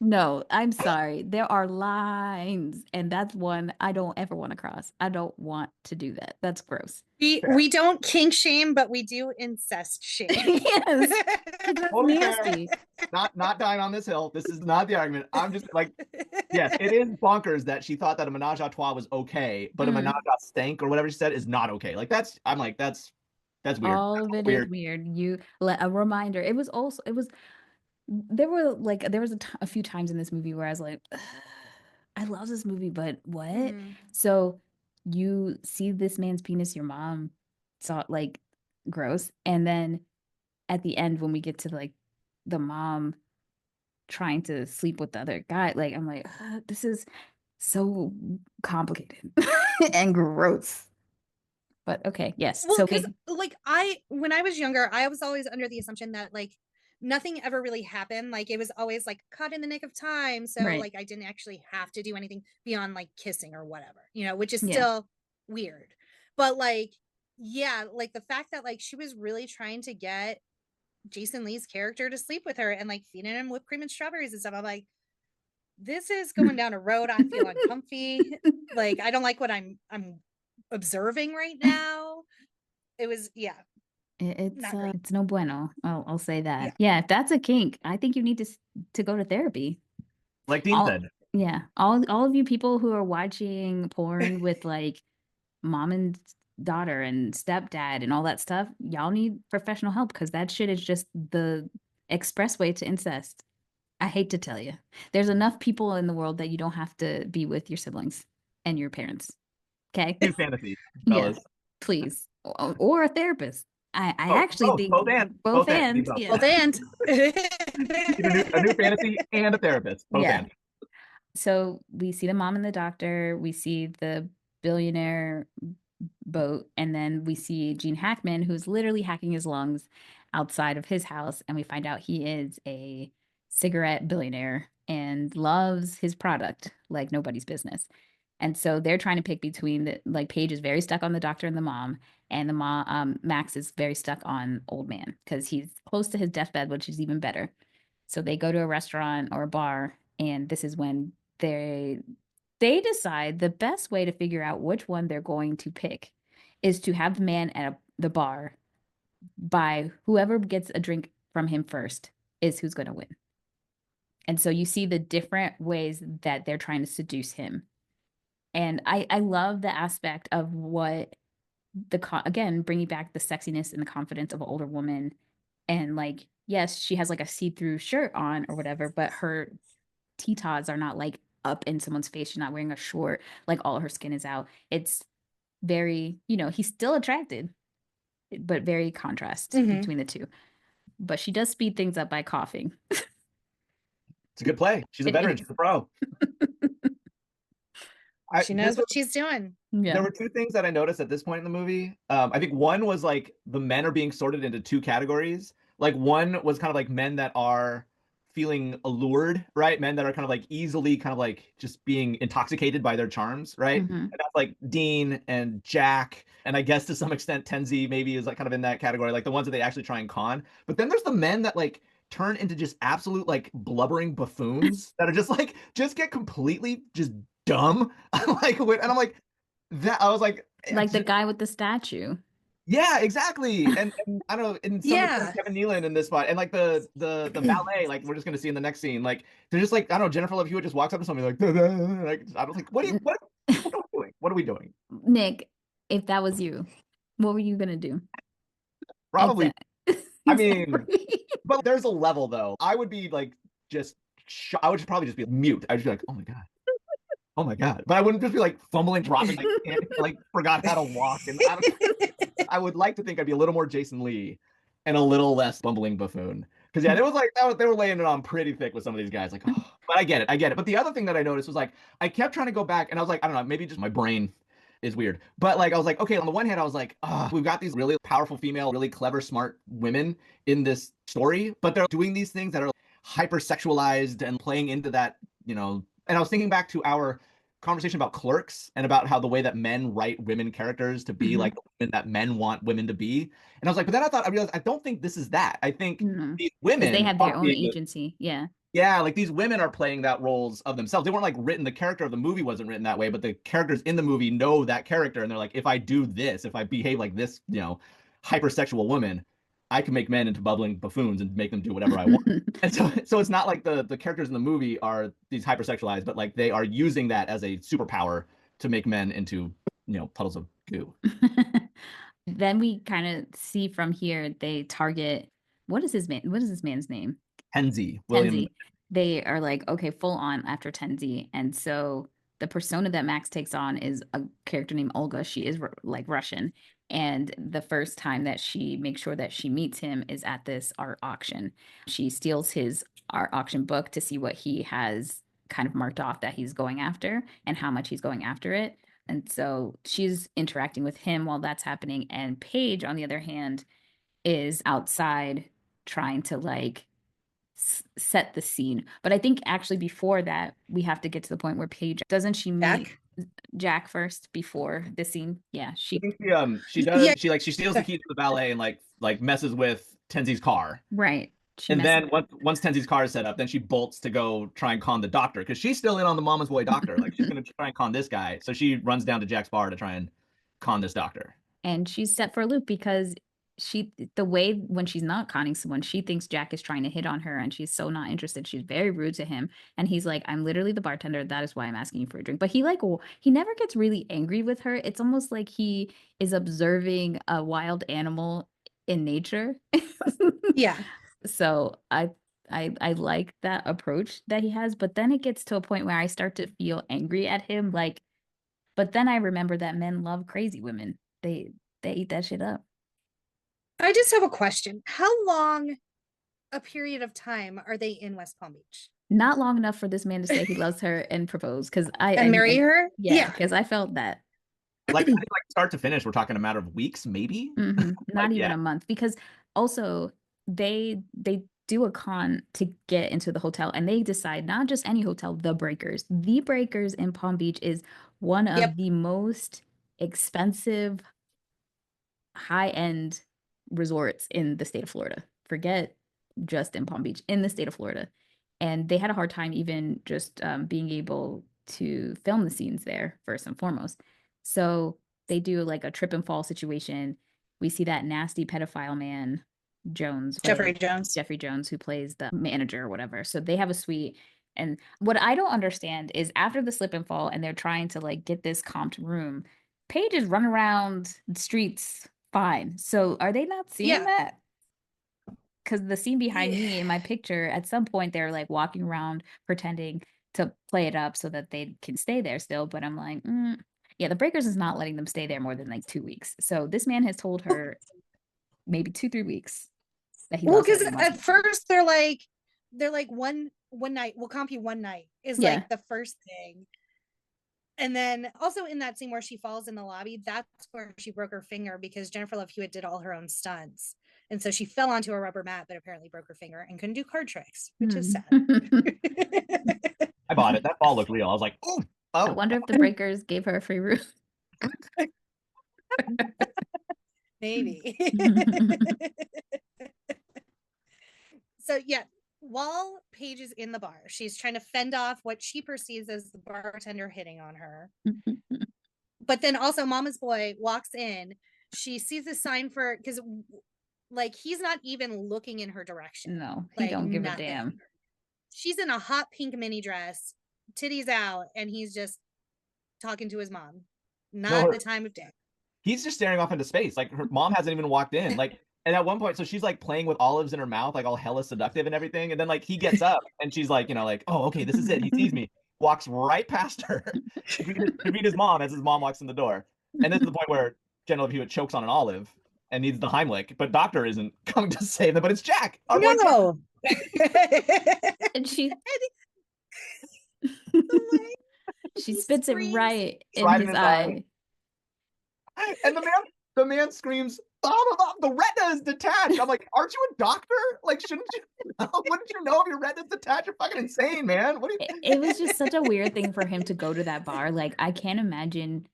no, I'm sorry. There are lines, and that's one I don't ever want to cross. I don't want to do that. That's gross. We don't kink shame, but we do incest shame. Yes, that's nasty. Not dying on this hill. This is not the argument. I'm just like, yes, it is bonkers that she thought that a menage a trois was okay, but a menage a stank or whatever she said is not okay. Like that's weird. All of it is weird. A reminder. There was a few times in this movie where I was like, I love this movie, but what? So you see this man's penis, your mom saw it, like, gross, and then at the end when we get to like the mom trying to sleep with the other guy, like I'm like, this is so complicated and gross. But okay, yes. Well, so because like when I was younger, I was always under the assumption that like nothing ever really happened. Like it was always like caught in the nick of time. So like I didn't actually have to do anything beyond like kissing or whatever, which is still weird. But like, yeah, like the fact that like she was really trying to get Jason Lee's character to sleep with her and like feeding him whipped cream and strawberries and stuff. I'm like, this is going down a road I feel uncomfy. Like I don't like what I'm observing right now. It was it's no bueno. I'll say that. Yeah, if that's a kink, I think you need to go to therapy. Like Dean said. Yeah, all of you people who are watching porn with like mom and daughter and stepdad and all that stuff, y'all need professional help because that shit is just the expressway to incest. I hate to tell you, there's enough people in the world that you don't have to be with your siblings and your parents. Okay. New fantasy, fellas. Yeah, please. Or a therapist. I actually think both and. Yeah. Both and. a new fantasy and a therapist. Both and. So we see the mom and the doctor. We see the billionaire boat. And then we see Gene Hackman, who's literally hacking his lungs outside of his house. And we find out he is a cigarette billionaire and loves his product like nobody's business. And so they're trying to pick between Paige is very stuck on the doctor and the mom, and the mom, Max is very stuck on old man because he's close to his deathbed, which is even better. So they go to a restaurant or a bar, and this is when they decide the best way to figure out which one they're going to pick is to have the man at the bar by whoever gets a drink from him first is who's going to win. And so you see the different ways that they're trying to seduce him. And I love the aspect of what again, bringing back the sexiness and the confidence of an older woman. And like, yes, she has like a see-through shirt on or whatever, but her titties are not like up in someone's face. She's not wearing a short, like all her skin is out. It's very, he's still attracted, but very contrast between the two. But she does speed things up by coughing. It's a good play. She's a veteran. She's a pro. She knows what she's doing. Yeah. There were 2 things that I noticed at this point in the movie. I think one was like the men are being sorted into 2 categories. Like one was kind of like men that are feeling allured, right? Men that are kind of like easily kind of like just being intoxicated by their charms, right? And that's like Dean and Jack. And I guess to some extent Tenzi maybe is like kind of in that category, like the ones that they actually try and con. But then there's the men that like turn into just absolute like blubbering buffoons that are just like, just get completely just dumb. I'm like, and I'm like, that I was like the guy with the statue. Yeah, exactly. And I don't know, and Kevin Nealon in this spot, and like the ballet, like we're just gonna see in the next scene, like they're just like, I don't know, Jennifer Love Hewitt just walks up to somebody like I don't like, what What are we doing? Nick, if that was you, what were you gonna do? Probably. I mean, Exactly. but there's a level though. I would be like just I would just probably just be mute. I'd just be like, oh my god. Oh my god. But I wouldn't just be like fumbling, dropping my hand, like forgot how to walk. And I would like to think I'd be a little more Jason Lee and a little less bumbling buffoon. Because yeah, it was like they were laying it on pretty thick with some of these guys. Like, oh, but I get it. But the other thing that I noticed was like I kept trying to go back and I was like, I don't know, maybe just my brain is weird. But like I was like, okay, on the one hand, I was like, we've got these really powerful female, really clever, smart women in this story, but they're doing these things that are hypersexualized and playing into that, you know. And I was thinking back to our conversation about Clerks and about how the way that men write women characters to be like the women that men want women to be. And I was like, but then I realized I don't think this is that. I think these women they have their own being agency. Yeah. Yeah, like these women are playing that roles of themselves. They weren't like written, the character of the movie wasn't written that way, but the characters in the movie know that character and they're like, if I do this, if I behave like this, you know, hypersexual woman, I can make men into bubbling buffoons and make them do whatever I want. And so it's not like the characters in the movie are these hypersexualized, but like they are using that as a superpower to make men into, you know, puddles of goo. Then we kind of see from here they target what is this man's name? Tenzi, William. Tenzi. They are like, okay, full on after Tenzi. And so the persona that Max takes on is a character named Olga. She is like Russian. And the first time that she makes sure that she meets him is at this art auction. She steals his art auction book to see what he has kind of marked off that he's going after and how much he's going after it. And so she's interacting with him while that's happening. And Paige, on the other hand, is outside trying to like set the scene. But I think actually before that, we have to get to the point where Paige, doesn't she meet Jack first before the scene? Yeah, she does. Yeah. She steals the key to the ballet and like messes with Tenzi's car. Right. And then once Tenzi's car is set up, then she bolts to go try and con the doctor because she's still in on the mama's boy doctor. Like she's gonna try and con this guy. So she runs down to Jack's bar to try and con this doctor. And she's set for a loop because the way when she's not conning someone, she thinks Jack is trying to hit on her and she's so not interested. She's very rude to him. And he's like, I'm literally the bartender. That is why I'm asking you for a drink. But he never gets really angry with her. It's almost like he is observing a wild animal in nature. Yeah. So I like that approach that he has, but then it gets to a point where I start to feel angry at him. Like, but then I remember that men love crazy women. They eat that shit up. I just have a question. How long a period of time are they in West Palm Beach? Not long enough for this man to say he loves her and propose marry her. Yeah, because I felt that. Like start to finish, we're talking a matter of weeks, maybe. Not even a month, because also they do a con to get into the hotel and they decide not just any hotel, the Breakers. The Breakers in Palm Beach is one of the most expensive high-end resorts in the state of Florida. Forget just in Palm Beach, in the state of Florida. And they had a hard time even just being able to film the scenes there, first and foremost. So they do like a trip and fall situation. We see that nasty pedophile man, Jeffrey Jones, who plays the manager or whatever. So they have a suite. And what I don't understand is after the slip and fall and they're trying to like get this comped room, Paige is running around the streets fine. So are they not seeing that? Because the scene behind me in my picture, at some point they're like walking around pretending to play it up so that they can stay there still. But I'm like, yeah, the Breakers is not letting them stay there more than like 2 weeks. So this man has told her maybe 2-3 weeks that he loves her. Well, because at first they're like one night, we'll comp you one night is like the first thing. And then also in that scene where she falls in the lobby, that's where she broke her finger because Jennifer Love Hewitt did all her own stunts. And so she fell onto a rubber mat, but apparently broke her finger and couldn't do card tricks, which is sad. I bought it. That fall looked real. I was like, oh. I wonder if the Breakers gave her a free room. Maybe. So yeah, while Paige is in the bar, she's trying to fend off what she perceives as the bartender hitting on her. But then also Mama's boy walks in. She sees a sign for, because like he's not even looking in her direction. No, he don't give a damn. She's in a hot pink mini dress, titties out, and he's just talking to his mom. not the time of day. He's just staring off into space. Like her mom hasn't even walked in. Like, and at one point, so she's like playing with olives in her mouth, like all hella seductive and everything. And then like he gets up and she's like, like, oh, okay, this is it. He sees me, walks right past her to meet his mom as his mom walks in the door. And this is the point where General Hewitt chokes on an olive and needs the Heimlich, but Doctor isn't coming to save them, but it's Jack. No. And she spits it right in his eye. And the man screams, the retina is detached. I'm like, aren't you a doctor? Like, shouldn't you wouldn't you know if your retina's detached? You're fucking insane, man. What do you It was just such a weird thing for him to go to that bar. Like, I can't imagine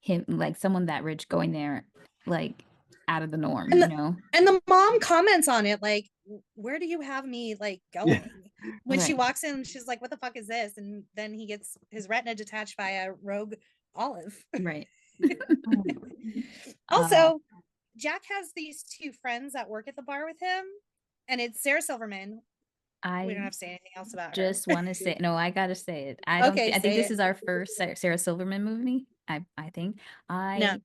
him, like someone that rich, going there like out of the norm, and you know. And the mom comments on it like, where do you have me like going? When she walks in, she's like, what the fuck is this? And then he gets his retina detached by a rogue olive. Right. Also, Jack has these two friends that work at the bar with him, and it's Sarah Silverman. We don't have to say anything else about her. Just want to say, no, I gotta say it. I think this is our first Sarah Silverman movie. I think. No,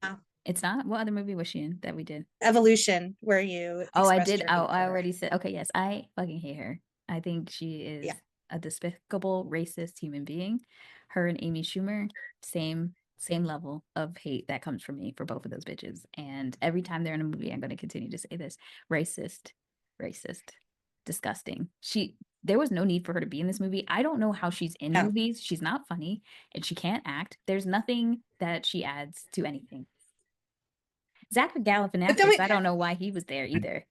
it's not. What other movie was she in that we did? Evolution, where you. Oh, I did. Oh, I already said. Okay, yes, I fucking hate her. I think she is a despicable, racist human being. Her and Amy Schumer, same level of hate that comes from me for both of those bitches. And every time they're in a movie, I'm going to continue to say this: racist, disgusting. There was no need for her to be in this movie. I don't know how she's in movies. She's not funny and she can't act. There's nothing that she adds to anything. Zach Galifianakis, I don't know why he was there either.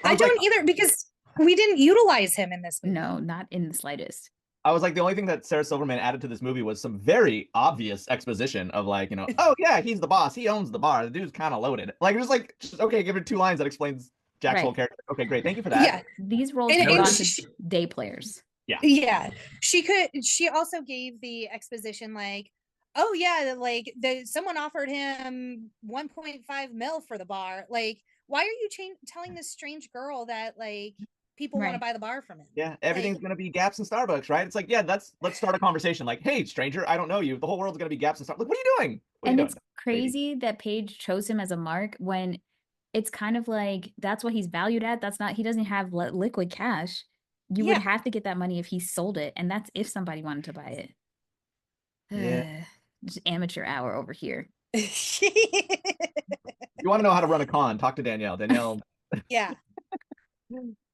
I don't either, because we didn't utilize him in this movie. No, not in the slightest. I was like, the only thing that Sarah Silverman added to this movie was some very obvious exposition of like, oh yeah, he's the boss. He owns the bar. The dude's kind of loaded. Like, just okay, give her 2 lines that explains Jack's whole character. Okay, great. Thank you for that. Yeah. These roles have gone to day players. Yeah. Yeah. She also gave the exposition like, oh yeah, like someone offered him 1.5 mil for the bar. Like, why are you telling this strange girl that like people want to buy the bar from him? Yeah, everything's gonna be Gaps and Starbucks, right? It's like, yeah, let's start a conversation. Like, hey, stranger, I don't know you. The whole world's gonna be Gaps and Starbucks. Like, what are you doing? It's crazy that Paige chose him as a mark when it's kind of like that's what he's valued at. He doesn't have liquid cash. You would have to get that money if he sold it, and that's if somebody wanted to buy it. Yeah. Just amateur hour over here. You want to know how to run a con? Talk to Danielle. Yeah.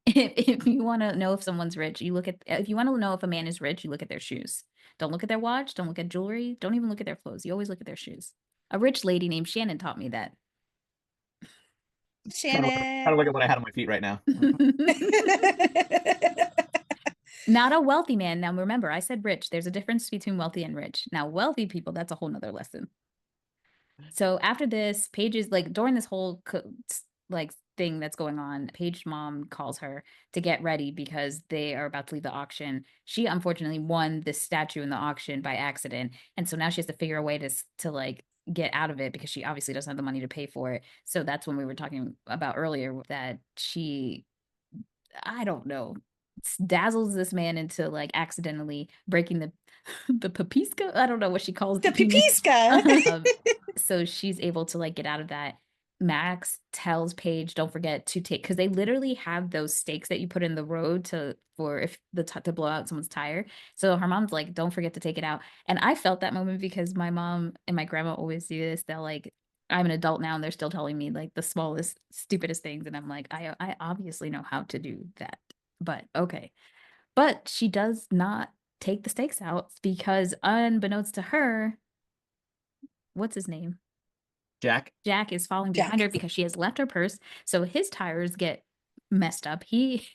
If you want to know if someone's rich, if you want to know if a man is rich, you look at their shoes. Don't look at their watch. Don't look at jewelry. Don't even look at their clothes. You always look at their shoes. A rich lady named Shannon taught me that. Shannon. Kind of look at what I had on my feet right now. Not a wealthy man. Now, remember, I said rich. There's a difference between wealthy and rich. Now, wealthy people, that's a whole nother lesson. So after this, Paige is like, during this whole like thing that's going on, Paige's mom calls her to get ready because they are about to leave the auction. She unfortunately won this statue in the auction by accident. And so now she has to figure a way to like get out of it because she obviously doesn't have the money to pay for it. So that's when we were talking about earlier that she, I don't know, dazzles this man into like accidentally breaking the papiska. I don't know what she calls the papiska. So she's able to like get out of that. Max tells Paige, don't forget to take, because they literally have those stakes that you put in the road to blow out someone's tire. So her mom's like, don't forget to take it out. And I felt that moment because my mom and my grandma always do this. They're like, I'm an adult now and they're still telling me like the smallest, stupidest things. And I'm like, I obviously know how to do that. But okay. But she does not take the stakes out because unbeknownst to her, what's his name? Jack is following behind her because she has left her purse. So his tires get messed up. He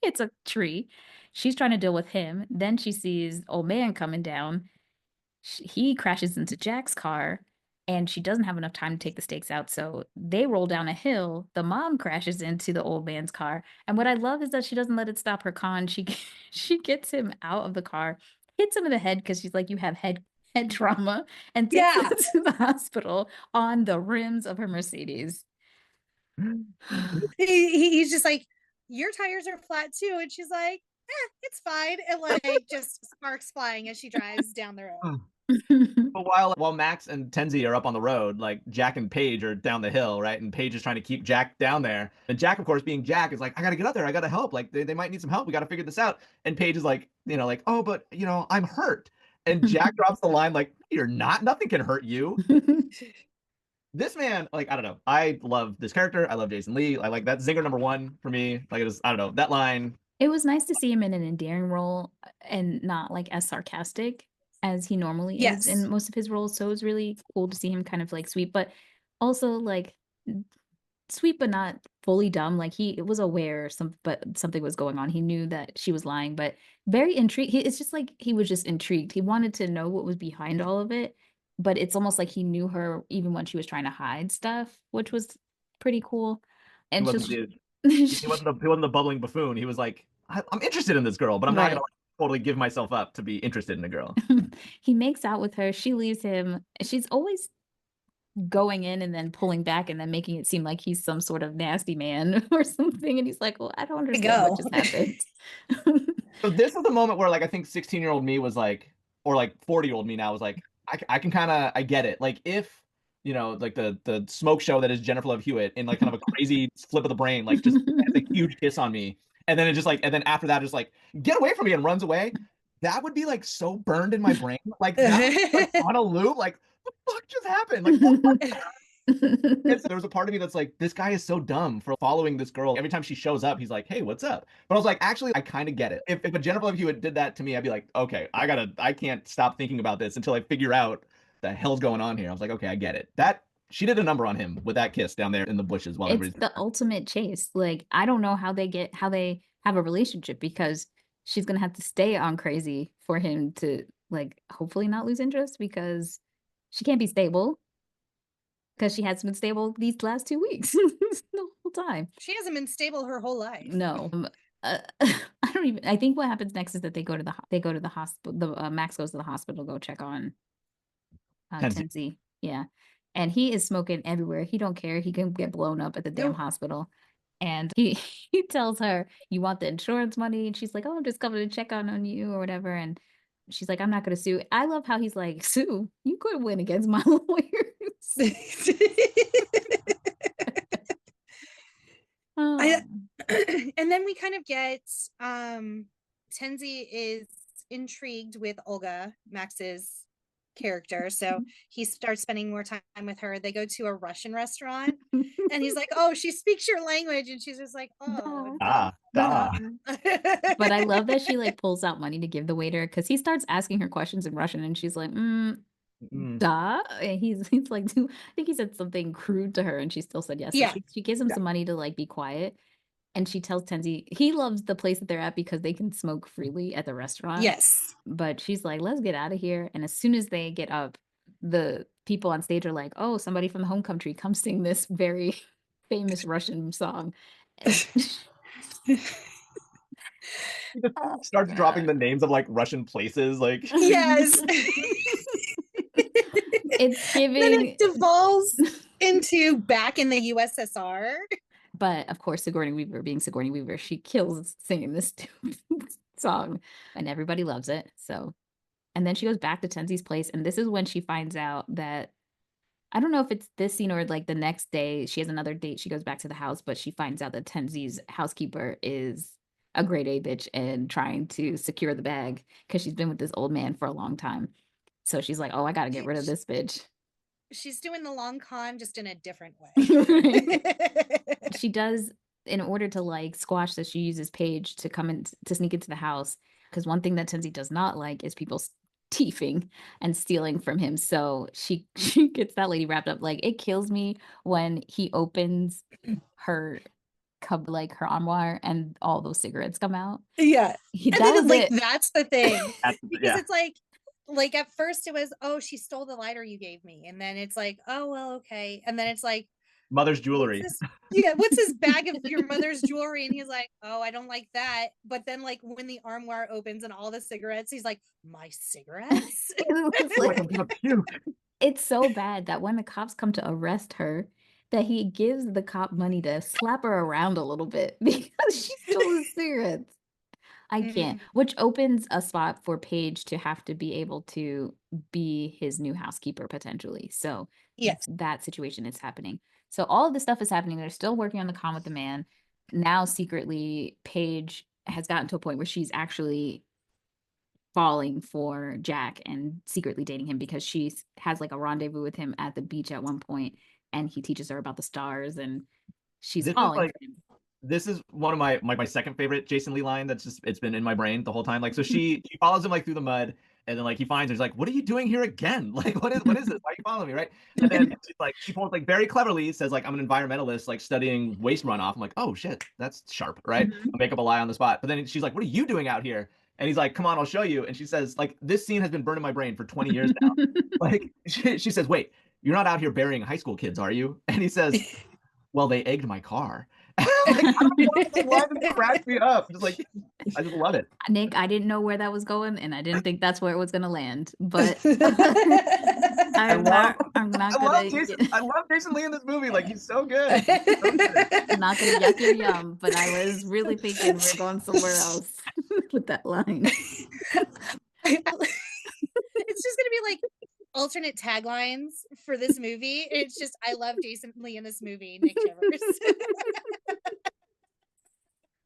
hits a tree. She's trying to deal with him. Then she sees old man coming down. He crashes into Jack's car and she doesn't have enough time to take the stakes out. So they roll down a hill. The mom crashes into the old man's car. And what I love is that she doesn't let it stop her con. She gets him out of the car, hits him in the head because she's like, you have head trauma, and takes him to the hospital on the rims of her Mercedes. He's just like, your tires are flat too. And she's like, it's fine. And like just sparks flying as she drives down the road. But while Max and Tenzi are up on the road, like Jack and Paige are down the hill, right? And Paige is trying to keep Jack down there. And Jack, of course, being Jack, is like, I gotta get up there. I gotta help. Like they might need some help. We gotta figure this out. And Paige is like, like, oh, but I'm hurt. And Jack drops the line like, you're not. Nothing can hurt you. This man, like, I don't know. I love this character. I love Jason Lee. I like that zinger #1 for me. Like, I don't know, that line. It was nice to see him in an endearing role and not like as sarcastic as he normally is in most of his roles. So it was really cool to see him kind of like sweet, but also like sweet, but not fully dumb. Like he was aware but something was going on. He knew that she was lying, but very intrigued. It's just like he was just intrigued. He wanted to know what was behind all of it, but it's almost like he knew her even when she was trying to hide stuff, which was pretty cool. And he wasn't the bubbling buffoon. He was like, I'm interested in this girl, but I'm not gonna totally give myself up to be interested in a girl. He makes out with her. She leaves him. She's always going in and then pulling back and then making it seem like he's some sort of nasty man or something. And he's like, well, I don't understand what just happened. So this is the moment where like I think 16-year-old me was like, or like 40-year-old me now was like, I can kind of, I get it. Like if like the smoke show that is Jennifer Love Hewitt in like kind of a crazy flip of the brain, like just has a huge kiss on me. And then it just like, and then after that, just like, get away from me and runs away. That would be like so burned in my brain. Like, that, like on a loop, like, what the fuck just happened? Like, there was a part of me that's like, this guy is so dumb for following this girl. Every time she shows up, he's like, hey, what's up? But I was like, actually, I kind of get it. If a Jennifer Love Hewitt did that to me, I'd be like, okay, I can't stop thinking about this until I figure out the hell's going on here. I was like, okay, I get it. She did a number on him with that kiss down there in the bushes while it's the ultimate chase. Like, I don't know how they have a relationship because she's gonna have to stay on crazy for him to like hopefully not lose interest because she can't be stable because she hasn't been stable these last 2 weeks the whole time. She hasn't been stable her whole life. No. I think what happens next is that they go to the hospital. Max goes to the hospital to go check on Tenzi. Yeah. And he is smoking everywhere. He don't care. He can get blown up at the damn hospital. And he tells her, you want the insurance money? And she's like, oh, I'm just coming to check on you or whatever. And she's like, I'm not going to sue. I love how he's like, Sue, you could win against my lawyers. And then we kind of get Tenzi is intrigued with Olga, Max's character, so he starts spending more time with her. They go to a Russian restaurant and he's like, oh, she speaks your language, and she's just like, oh, But I love that she like pulls out money to give the waiter because he starts asking her questions in Russian and she's like, duh. And he's like, I think he said something crude to her and she still said yes. So she gives him some money to like be quiet. And she tells Tenzi he loves the place that they're at because they can smoke freely at the restaurant. Yes. But she's like, let's get out of here. And as soon as they get up, the people on stage are like, oh, somebody from the home country, come sing this very famous Russian song. Starts dropping the names of like Russian places. Like, yes. It's giving. Then it devolves into back in the USSR. But of course, Sigourney Weaver being Sigourney Weaver, she kills singing this song and everybody loves it. So, and then she goes back to Tenzi's place. And this is when she finds out that, I don't know if it's this scene or like the next day, she has another date. She goes back to the house, but she finds out that Tenzi's housekeeper is a grade A bitch and trying to secure the bag because she's been with this old man for a long time. So she's like, oh, I got to get rid of this bitch. She's doing the long con just in a different way. She does, in order to like squash this, she uses Paige to come in to sneak into the house because one thing that Tenzi does not like is people thieving and stealing from him. So she gets that lady wrapped up. Like, it kills me when he opens her cup, like her armoire, and all those cigarettes come out. Yeah, that's the thing because it's like at first it was, oh, she stole the lighter you gave me, and then it's like, oh well, okay, and then it's like mother's jewelry. What's this bag of your mother's jewelry? And he's like, oh, I don't like that. But then like when the armoire opens and all the cigarettes, he's like, my cigarettes. It's so bad that when the cops come to arrest her, that he gives the cop money to slap her around a little bit because she stole his cigarettes. I can't. Which opens a spot for Paige to have to be able to be his new housekeeper potentially. So Yes. that situation is happening. So all of this stuff is happening. They're still working on the con with the man. Now secretly, Paige has gotten to a point where she's actually falling for Jack and secretly dating him because she has like a rendezvous with him at the beach at one point, and he teaches her about the stars, and she's This is falling like for him. this is one of my second favorite Jason Lee line that's just it's been in my brain the whole time. Like so she follows him like through the mud and then like he finds her, he's like, what are you doing here again? Like what is this? Why are you following me? Right. And then she's like she pulls like very cleverly says like I'm an environmentalist like studying waste runoff. I'm like, oh shit, that's sharp, right? I'll make up a lie on the spot. But then she's like, what are you doing out here? And he's like, come on, I'll show you. And she says, like, this scene has been burned in my brain for 20 years now. Like she says, wait, you're not out here burying high school kids, are you? And he says, well, they egged my car. Like, I don't know why this cracks me up. Just like I just love it. Nick, I didn't know where that was going, and I didn't think that's where it was gonna land. But I'm not gonna. I love Jason Lee in this movie. Like he's so good. I'm not gonna yuck your yum, but I was really thinking we're going somewhere else with that line. It's just gonna be like alternate taglines for this movie. It's just I love Jason Lee in this movie. Nick Shivers.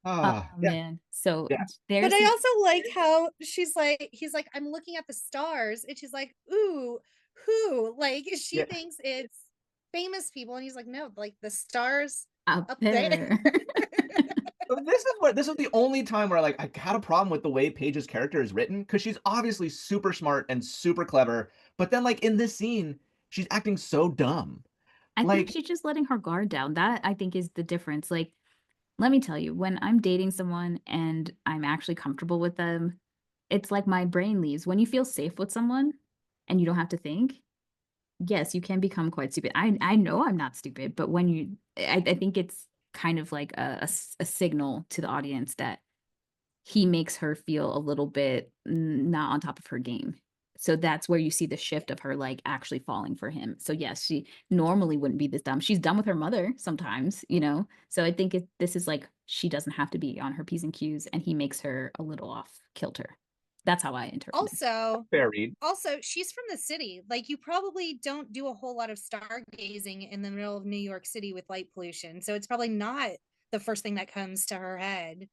Oh man. So there's But I also like how he's like, I'm looking at the stars, and she's like, ooh, who? Like she thinks it's famous people, and he's like, no, like the stars up there. So this is the only time where I had a problem with the way Paige's character is written, because she's obviously super smart and super clever, but then like in this scene, she's acting so dumb. I think she's just letting her guard down. That I think is the difference. Like, let me tell you, when I'm dating someone and I'm actually comfortable with them, it's like my brain leaves. When you feel safe with someone and you don't have to think, yes, you can become quite stupid. I know I'm not stupid, but when I think it's kind of like a signal to the audience that he makes her feel a little bit not on top of her game. So that's where you see the shift of her like actually falling for him. So yes, she normally wouldn't be this dumb. She's done with her mother sometimes, you know? So I think this is like, she doesn't have to be on her P's and Q's, and he makes her a little off kilter. That's how I interpret it. Also, she's from the city. Like you probably don't do a whole lot of stargazing in the middle of New York City with light pollution. So it's probably not the first thing that comes to her head.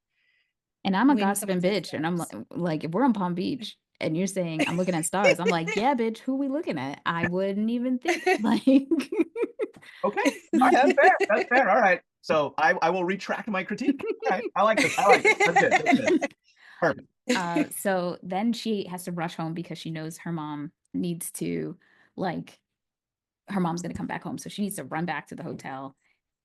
And I'm a gossiping bitch, and I'm like, if we're on Palm Beach and you're saying I'm looking at stars, I'm like, yeah, bitch, who we looking at? I wouldn't even think like. Okay, that's fair. That's fair. All right, so I will retract my critique. Okay. I like this. That's good. That's good. Perfect. So then she has to rush home because she knows her mom needs to, like, her mom's gonna come back home, so she needs to run back to the hotel.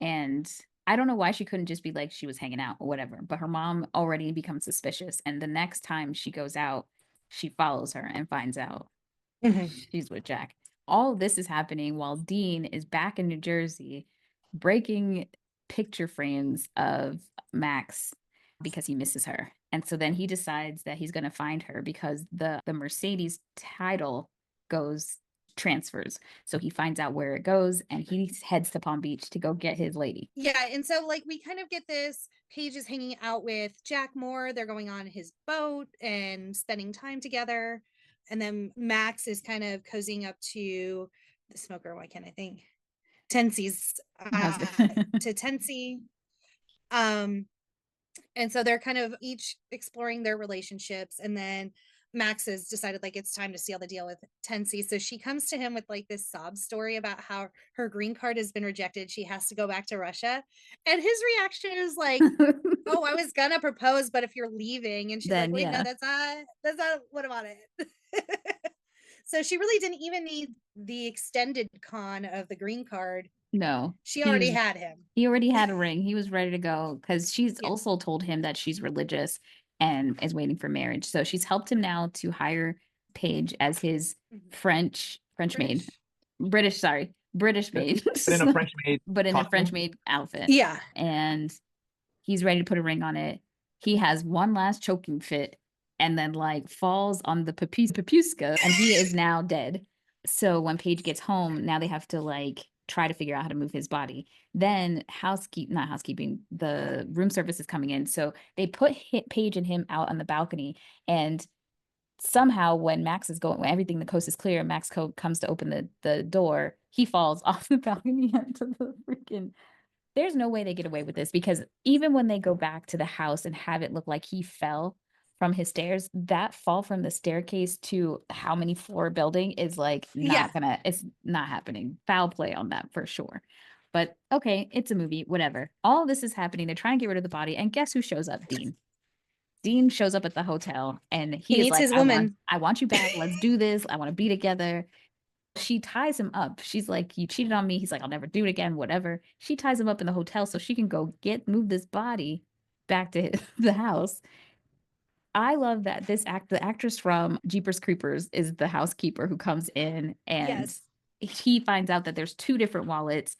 And I don't know why she couldn't just be like she was hanging out or whatever, but her mom already becomes suspicious, and the next time she goes out, she follows her and finds out she's with Jack. All of this is happening while Dean is back in New Jersey breaking picture frames of Max because he misses her. And so then he decides that he's going to find her because the Mercedes title transfers. So he finds out where it goes, and he heads to Palm Beach to go get his lady. Yeah, and so like we kind of get this. Paige is hanging out with Jack more. They're going on his boat and spending time together. And then Max is kind of cozying up to the smoker. Why can't I think? Tensy's to Tensy. And so they're kind of each exploring their relationships, and then Max has decided like it's time to seal the deal with Tensy. So she comes to him with like this sob story about how her green card has been rejected. She has to go back to Russia. And his reaction is like, oh, I was gonna propose, but if you're leaving. And she's then, like, wait, no, that's not what about it. So she really didn't even need the extended con of the green card. No, she already had him. He already had a ring. He was ready to go because she's also told him that she's religious and is waiting for marriage. So she's helped him now to hire Paige as his British maid. But in a French maid outfit. Yeah. And he's ready to put a ring on it. He has one last choking fit and then like falls on the papuska, and he is now dead. So when Paige gets home, now they have to like try to figure out how to move his body. Then not housekeeping, the room service is coming in. So they put Paige and him out on the balcony, and somehow when the coast is clear, Max comes to open the door, he falls off the balcony into the freaking. There's no way they get away with this, because even when they go back to the house and have it look like he fell from his stairs, that fall from the staircase to how many floor building is like it's not happening. Foul play on that for sure. But okay, it's a movie, whatever. All this is happening. They're trying to get rid of the body, and guess who shows up? Dean shows up at the hotel, and he is needs like, his woman. I want you back. Let's do this. I want to be together. She ties him up. She's like, you cheated on me. He's like, I'll never do it again, whatever. She ties him up in the hotel so she can go move this body back to the house. I love that the actress from Jeepers Creepers is the housekeeper who comes in, and he finds out that there's 2 different wallets,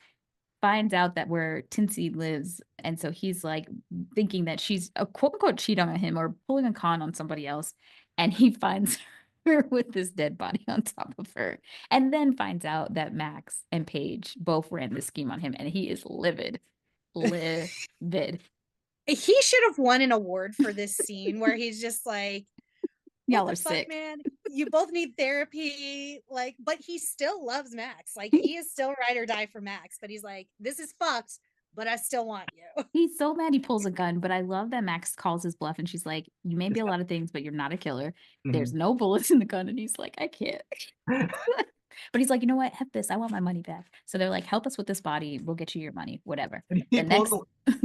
finds out that where Tinsy lives. And so he's like thinking that she's a quote unquote cheat on him or pulling a con on somebody else. And he finds her with this dead body on top of her, and then finds out that Max and Paige both ran this scheme on him, and he is livid. He should have won an award for this scene where he's just like, y'all are sick, man. You both need therapy. Like, but he still loves Max. Like, he is still ride or die for Max, but he's like, this is fucked, but I still want you. He's so mad he pulls a gun, but I love that Max calls his bluff, and she's like, you may be a lot of things, but you're not a killer. There's no bullets in the gun. And he's like, I can't. But he's like, you know what? Heck this. I want my money back. So they're like, help us with this body. We'll get you your money, whatever. Go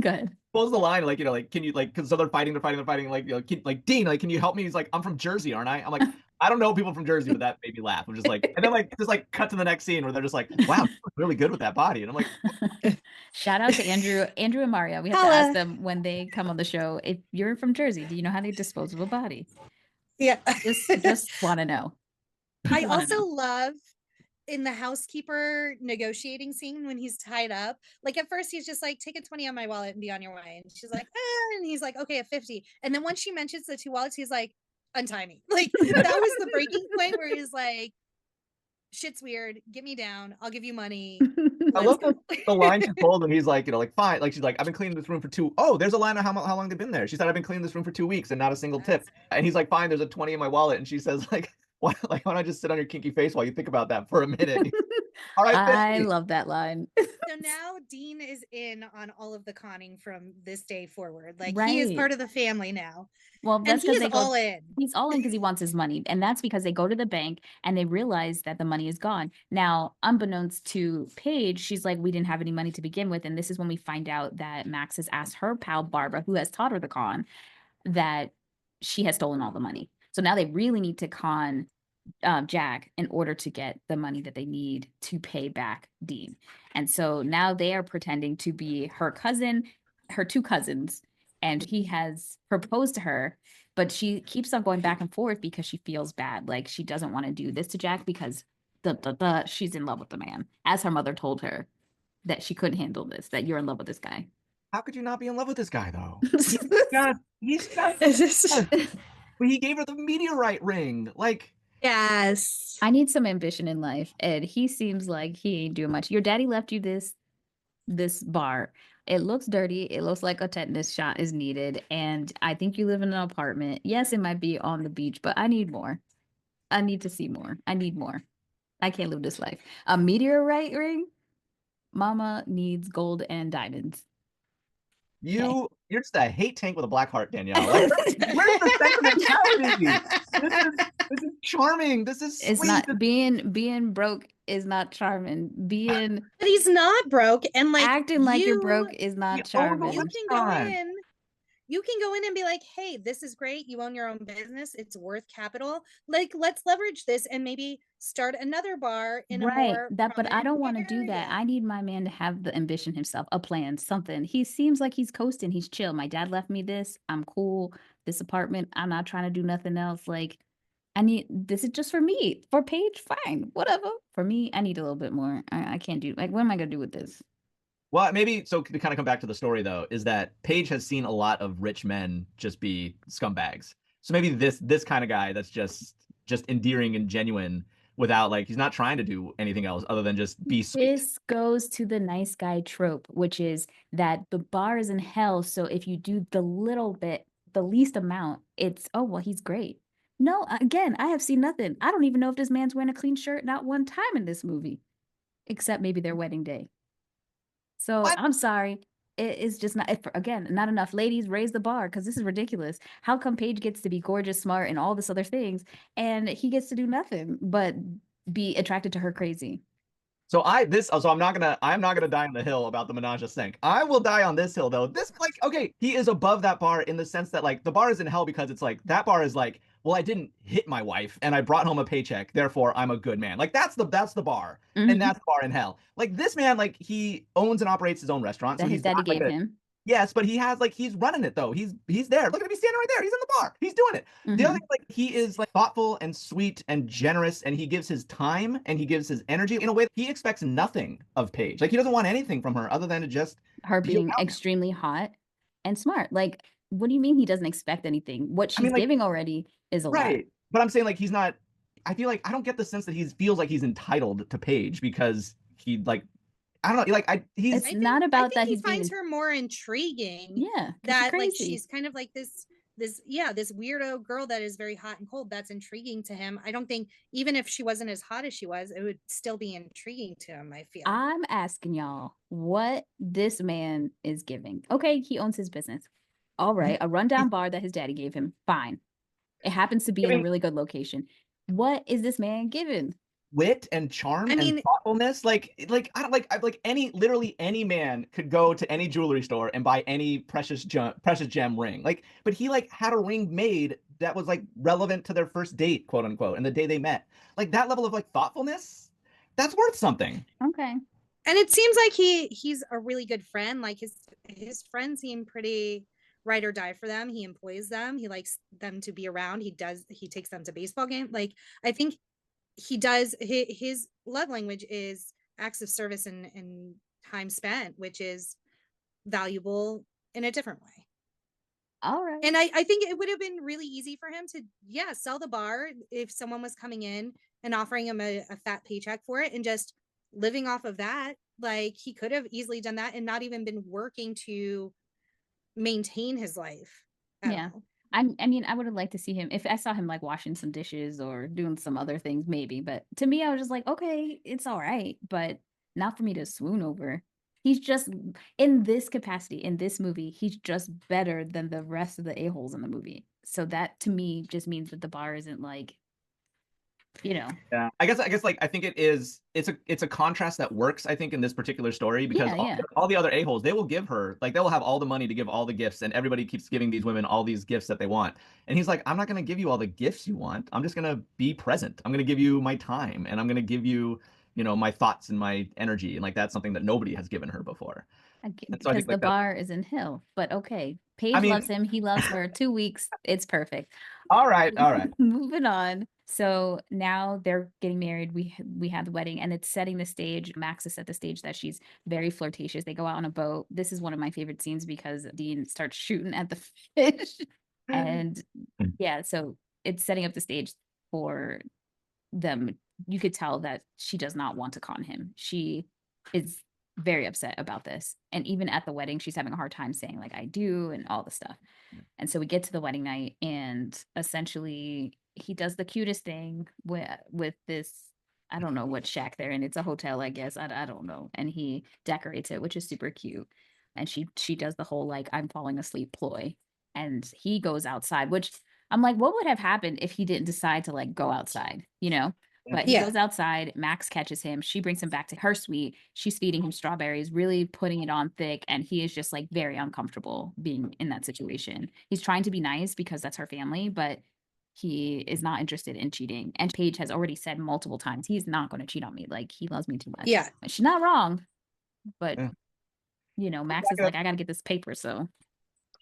ahead. Pulls the line, like, can you, like, because so they're fighting, like, Dean, like, can you help me? He's like, I'm from Jersey, aren't I? I'm like, I don't know people from Jersey, but that made me laugh. I'm just like, and then just cut to the next scene where they're just like, wow, really good with that body. And I'm like, shout out to Andrew and Mario. We have to ask them when they come on the show, if you're from Jersey, do you know how they dispose of a body? Yeah. just want to know. I also love in the housekeeper negotiating scene when he's tied up, like at first he's just like, take a 20 on my wallet and be on your way, and she's like, and he's like, okay, a 50. And then once she mentions the 2 wallets, he's like, untie me. Like, that was the breaking point where he's like, shit's weird, get me down, I'll give you money. I love the line she told him. He's like, like, fine. Like, she's like, I've been cleaning this room for 2. Oh, there's a line of how long they've been there. She said, I've been cleaning this room for 2 weeks and not a single tip. And he's like, fine, there's a 20 in my wallet. And she says, like, why don't I just sit on your kinky face while you think about that for a minute? All right, I love that line. So now Dean is in on all of the conning from this day forward. Like, he is part of the family now. Well, that's because he's all in. He's all in because he wants his money. And that's because they go to the bank and they realize that the money is gone. Now, unbeknownst to Paige, she's like, we didn't have any money to begin with. And this is when we find out that Max has asked her pal, Barbara, who has taught her the con, that she has stolen all the money. So now they really need to con Jack in order to get the money that they need to pay back Dean. And so now they are pretending to be her 2 cousins, and he has proposed to her, but she keeps on going back and forth because she feels bad. Like, she doesn't want to do this to Jack because she's in love with the man, as her mother told her that she couldn't handle this, that you're in love with this guy. How could you not be in love with this guy, though? He's got he gave her the meteorite ring. Like, yes, I need some ambition in life, and he seems like he ain't doing much. Your daddy left you this bar. It looks dirty. It looks like a tetanus shot is needed, and I think you live in an apartment. Yes, it might be on the beach, but I need more. I need to see more. I need more. I can't live this life. A meteorite ring? Mama needs gold and diamonds. You're just a hate tank with a black heart, Danielle. Like, where's the sentimentality? This is charming. This is sweet. It's not being broke is not charming. But he's not broke, and like acting like you're broke is not charming. You can go in and be like, hey, this is great. You own your own business. It's worth capital. Like, let's leverage this and maybe start another bar in a more but I don't want to do that. I need my man to have the ambition himself, a plan, something. He seems like he's coasting. He's chill. My dad left me this. I'm cool. This apartment. I'm not trying to do nothing else. Like, this is just for me. For Paige, fine, whatever. For me, I need a little bit more. I can't do, like, what am I gonna do with this? Well, maybe, so to kind of come back to the story, though, is that Paige has seen a lot of rich men just be scumbags. So maybe this kind of guy that's just endearing and genuine without like he's not trying to do anything else other than just be sweet. This goes to the nice guy trope, which is that the bar is in hell. So if you do the little bit, the least amount, it's, oh, well, he's great. No, again, I have seen nothing. I don't even know if this man's wearing a clean shirt not one time in this movie, except maybe their wedding day. So What? I'm sorry. It is just not, again, not enough. Ladies, raise the bar because this is ridiculous. How come Paige gets to be gorgeous, smart, and all this other things, and he gets to do nothing but be attracted to her crazy? So I'm not gonna die on the hill about the menage a cinq. I will die on this hill though. This like okay, he is above that bar in the sense that like the bar is in hell because it's like that bar is like, well, I didn't hit my wife and I brought home a paycheck, therefore I'm a good man. Like that's the bar, and that's the bar in hell. Like this man, like he owns and operates his own restaurant, That so his he's daddy gave him. Yes, but he has like he's running it though. He's there. Look at him, he's standing right there. He's in the bar. He's doing it. The other thing, like he is like thoughtful and sweet and generous, and he gives his time and he gives his energy in a way that he expects nothing of Paige. Like he doesn't want anything from her other than to just her being extremely hot and smart. Like, what do you mean he doesn't expect anything? What she's giving already is a lot. But I'm saying like he's not. I feel like I don't get the sense that he feels like he's entitled to Paige because he like. I don't know, like it's not about that he finds her more intriguing. Yeah, that like she's kind of like this weirdo girl that is very hot and cold. That's intriguing to him. I don't think even if she wasn't as hot as she was, it would still be intriguing to him. I feel. I'm asking y'all what this man is giving. Okay, he owns his business. All right, a rundown bar that his daddy gave him. Fine, it happens to be in a really good location. What is this man giving? Wit and charm and thoughtfulness. Like I don't like literally any man could go to any jewelry store and buy any precious gem ring. Like, but he like had a ring made that was like relevant to their first date, quote unquote, and the day they met. Like that level of like thoughtfulness, that's worth something. Okay. And it seems like he's a really good friend. Like his friends seem pretty ride or die for them. He employs them. He likes them to be around. He takes them to baseball games. Like I think he does. His love language is acts of service and time spent, which is valuable in a different way. All right. And I think it would have been really easy for him to sell the bar if someone was coming in and offering him a fat paycheck for it and just living off of that. Like he could have easily done that and not even been working to maintain his life. I mean, I would have liked to see him if I saw him like washing some dishes or doing some other things, maybe. But to me, I was just like, okay, it's all right, but not for me to swoon over. He's just in this capacity in this movie. He's just better than the rest of the a-holes in the movie. So that to me just means that the bar isn't like, Yeah, I guess like I think it's a contrast that works, I think, in this particular story because all the other a-holes, they will give her like they will have all the money to give all the gifts, and everybody keeps giving these women all these gifts that they want, and he's like, I'm not going to give you all the gifts you want. I'm just going to be present. I'm going to give you my time, and I'm going to give you my thoughts and my energy, and like that's something that nobody has given her before. Because the bar is in hell. But okay, Paige loves him. He loves her. 2 weeks. It's perfect. All right. Moving on. So now they're getting married. We have the wedding, and it's setting the stage. Max has set the stage that she's very flirtatious. They go out on a boat. This is one of my favorite scenes because Dean starts shooting at the fish. And so it's setting up the stage for them. You could tell that she does not want to con him. She is very upset about this, and even at the wedding she's having a hard time saying like I do and all the stuff. And so we get to the wedding night, and essentially he does the cutest thing with this, I don't know what shack they're in. It's a hotel, I guess. I don't know. And he decorates it, which is super cute. And she does the whole like I'm falling asleep ploy, and he goes outside, which I'm like, what would have happened if he didn't decide to like go outside, But he goes outside. Max catches him. She brings him back to her suite. She's feeding him strawberries, really putting it on thick. And he is just like very uncomfortable being in that situation. He's trying to be nice because that's her family, but he is not interested in cheating. And Paige has already said multiple times, he's not going to cheat on me. Like he loves me too much. Yeah. She's not wrong. But, Max is like, I got to get this paper. So.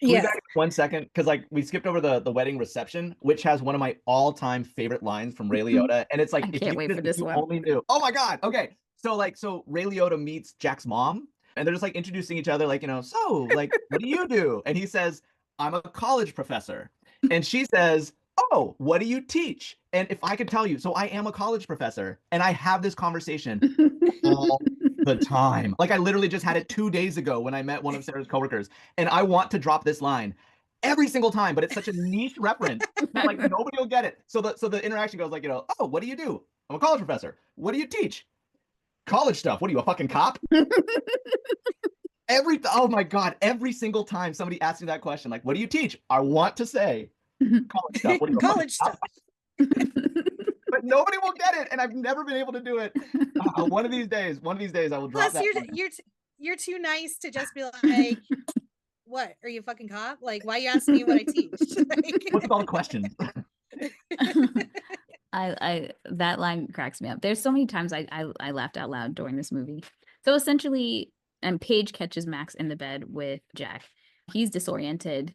Can we back 1 second? Because like we skipped over the wedding reception, which has one of my all-time favorite lines from Ray Liotta, and it's like I can't wait for this one. Only knew. Oh my god! Okay, so Ray Liotta meets Jack's mom, and they're just like introducing each other, like so like what do you do? And he says, I'm a college professor, and she says, oh, what do you teach? And if I could tell you, so I am a college professor and I have this conversation all the time. Like I literally just had it 2 days ago when I met one of Sarah's coworkers, and I want to drop this line every single time, but it's such a niche reference that like nobody will get it. So the interaction goes like, oh, what do you do? I'm a college professor. What do you teach? College stuff. What are you, a fucking cop? Oh my God, every single time somebody asks me that question, like, what do you teach? I want to say college stuff. What are you, college stuff. But nobody will get it, and I've never been able to do it. One of these days, I will drop Plus, that. you're too nice to just be like, what? Are you a fucking cop? Like, why you asking me what I teach? Like... What's with all the questions? I that line cracks me up. There's so many times I laughed out loud during this movie. So essentially, and Paige catches Max in the bed with Jack. He's disoriented.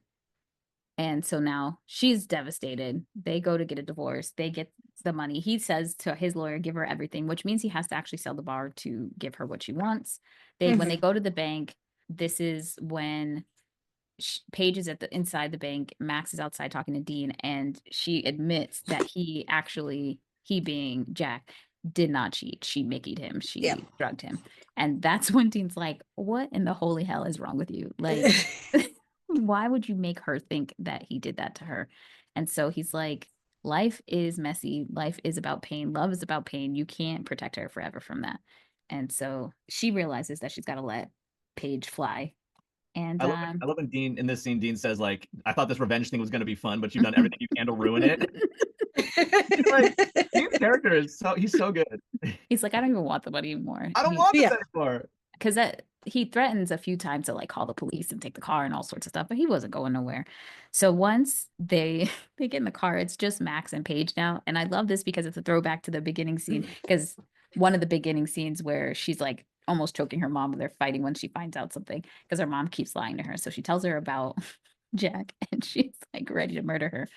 And so now she's devastated. They go to get a divorce. They get the money. He says to his lawyer, give her everything, which means he has to actually sell the bar to give her what she wants. When they go to the bank, this is when Paige is inside the bank. Max is outside talking to Dean, and she admits that he being Jack, did not cheat. She Mickey'd him. She drugged him. And that's when Dean's like, what in the holy hell is wrong with you? Like, why would you make her think that he did that to her? And so he's like, life is messy. Life is about pain. Love is about pain. You can't protect her forever from that. And so she realizes that she's got to let Paige fly. And I love when Dean, in this scene, Dean says, like, I thought this revenge thing was going to be fun, but you've done everything you can to ruin it. Like, Dean's character he's so good. He's like, I don't even want the money anymore. I don't want this anymore. Because he threatens a few times to like call the police and take the car and all sorts of stuff, but he wasn't going nowhere. So once they get in the car, it's just Max and Paige now. And I love this because it's a throwback to the beginning scene, because one of the beginning scenes where she's like almost choking her mom when they're fighting when she finds out something, because her mom keeps lying to her. So she tells her about Jack and she's like ready to murder her.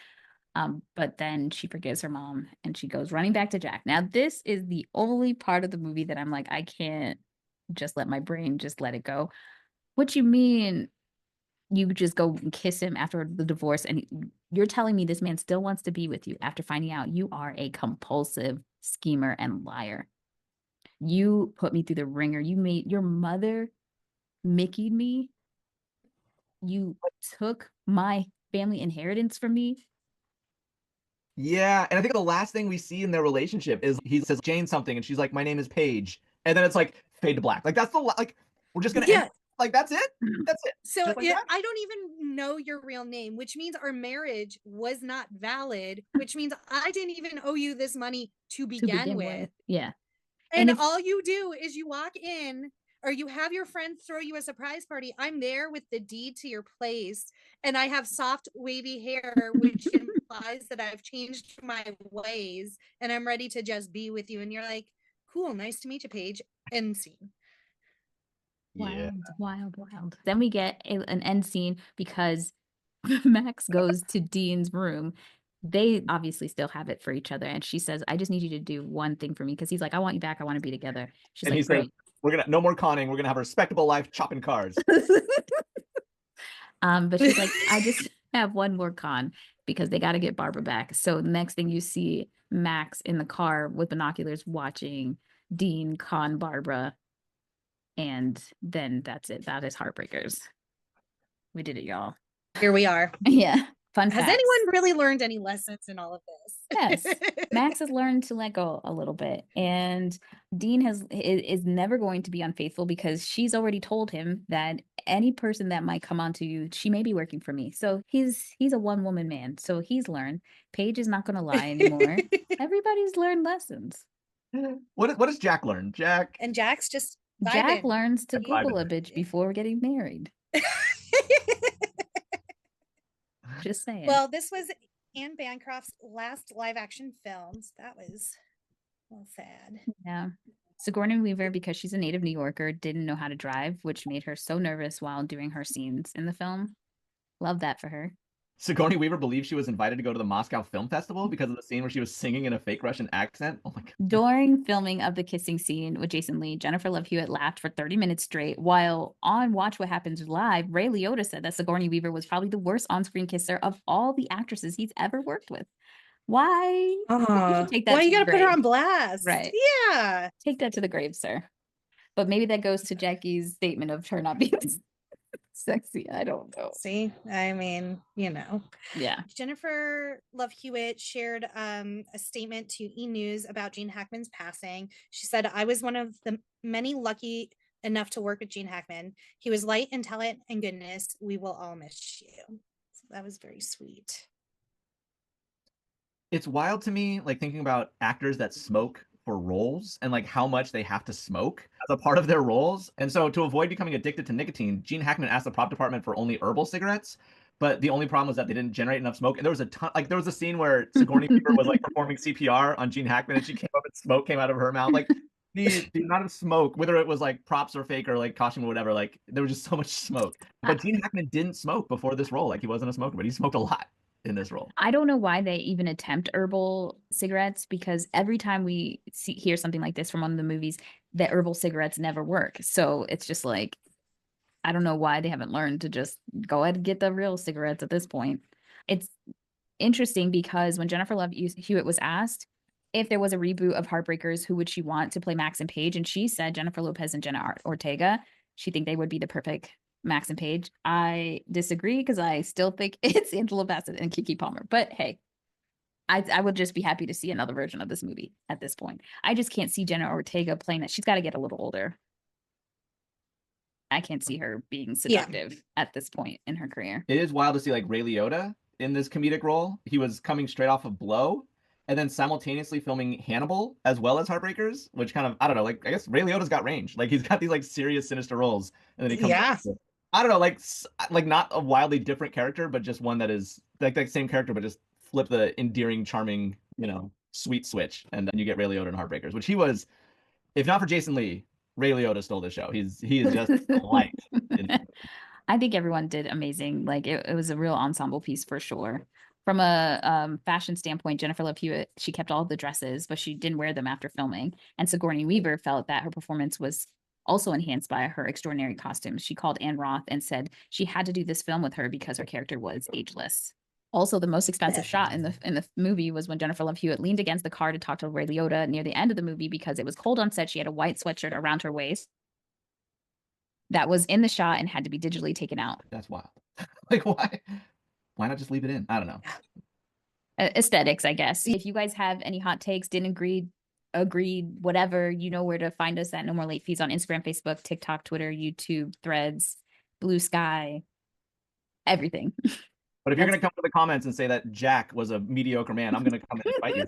But then she forgives her mom and she goes running back to Jack. Now, this is the only part of the movie that I'm like, I can't just let my brain just let it go. What you mean you just go and kiss him after the divorce, and you're telling me this man still wants to be with you after finding out you are a compulsive schemer and liar? You put me through the ringer. You made your mother Mickey'd me. You took my family inheritance from me. Yeah, and I think the last thing we see in their relationship is he says Jane something, and she's like, my name is Paige. And then it's like fade to black. Like that's we're just gonna end. Like that's it. That's it. So like that? I don't even know your real name, which means our marriage was not valid, which means I didn't even owe you this money to begin with. Yeah. And all you do is you walk in, or you have your friends throw you a surprise party. I'm there with the deed to your place, and I have soft wavy hair, which implies that I've changed my ways and I'm ready to just be with you. And you're like, cool, nice to meet you, Paige. End scene. Wild. Then we get an end scene because Max goes to Dean's room. They obviously still have it for each other, and she says, I just need you to do one thing for me, because he's like, I want you back, I want to be together. She's like, great. We're gonna no more conning, we're gonna have a respectable life chopping cars. But she's like, I just have one more con, because they got to get Barbara back. So next thing you see Max in the car with binoculars watching Dean con Barbara. And then that's it. That is Heartbreakers. We did it, y'all. Here we are. Yeah. Fun Has facts. anyone really learned any lessons in all of this? Yes. Max has learned to let go a little bit. And Dean is never going to be unfaithful, because she's already told him that any person that might come onto you, she may be working for me. So he's a one-woman man. So he's learned. Paige is not going to lie anymore. Everybody's learned lessons. What does Jack learn? And Jack's just vibing. Jack learns to Google a bitch before getting married. Just saying. Well, this was Anne Bancroft's last live action films. That was sad. Yeah. Sigourney Weaver, because she's a native New Yorker, didn't know how to drive, which made her so nervous while doing her scenes in the film. Love that for her. Sigourney Weaver believes she was invited to go to the Moscow Film Festival because of the scene where she was singing in a fake Russian accent. Oh my God. During filming of the kissing scene with Jason Lee, Jennifer Love Hewitt laughed for 30 minutes straight, while on Watch What Happens Live, Ray Liotta said that Sigourney Weaver was probably the worst on-screen kisser of all the actresses he's ever worked with. Why? You should take that Why to you the gotta put her grave. on blast? Right. Yeah. Take that to the grave, sir. But maybe that goes to Jackie's statement of her not being sexy. I don't know. See, I mean, Yeah. Jennifer Love Hewitt shared a statement to E! News about Gene Hackman's passing. She said, "I was one of the many lucky enough to work with Gene Hackman. He was light and talent and goodness. We will all miss you." So that was very sweet. It's wild to me, like thinking about actors that smoke for roles and like how much they have to smoke as a part of their roles. And so to avoid becoming addicted to nicotine, Gene Hackman asked the prop department for only herbal cigarettes. But the only problem was that they didn't generate enough smoke. And there was a ton, like there was a scene where Sigourney Weaver was like performing CPR on Gene Hackman and she came up and smoke came out of her mouth. Like the amount of smoke, whether it was like props or fake or like costume or whatever, like there was just so much smoke. But Gene Hackman didn't smoke before this role. Like he wasn't a smoker, but he smoked a lot in this role. I don't know why they even attempt herbal cigarettes, because every time we hear something like this from one of the movies, the herbal cigarettes never work. So it's just like, I don't know why they haven't learned to just go ahead and get the real cigarettes at this point. It's interesting because when Jennifer Love Hewitt was asked if there was a reboot of Heartbreakers, who would she want to play Max and Paige? And she said Jennifer Lopez and Jenna Ortega. She think they would be the perfect Max and Paige. I disagree because I still think it's Angela Bassett and Keke Palmer. But hey, I would just be happy to see another version of this movie at this point. I just can't see Jenna Ortega playing that. She's got to get a little older. I can't see her being seductive at this point in her career. It is wild to see like Ray Liotta in this comedic role. He was coming straight off of Blow and then simultaneously filming Hannibal as well as Heartbreakers, which kind of, I don't know, like I guess Ray Liotta's got range. Like he's got these like serious, sinister roles. And then he comes I don't know, like not a wildly different character, but just one that is like that same character, but just flip the endearing, charming, sweet switch. And then you get Ray Liotta in Heartbreakers, which he was, if not for Jason Lee, Ray Liotta stole the show. He is just light. I think everyone did amazing. Like it was a real ensemble piece for sure. From a fashion standpoint, Jennifer Love Hewitt, she kept all the dresses, but she didn't wear them after filming. And Sigourney Weaver felt that her performance was also enhanced by her extraordinary costumes. She called Anne Roth and said she had to do this film with her because her character was ageless. Also, the most expensive shot in the movie was when Jennifer Love Hewitt leaned against the car to talk to Ray Liotta near the end of the movie because it was cold on set. She had a white sweatshirt around her waist that was in the shot and had to be digitally taken out. That's wild. Like why not just leave it in? I don't know. Aesthetics, I guess. If you guys have any hot takes, didn't agree, agreed, whatever, you know where to find us at No More Late Fees on Instagram, Facebook, TikTok, Twitter, YouTube, Threads, Blue Sky, everything. But if you're going to come to the comments and say that Jack was a mediocre man, I'm going to come and fight you.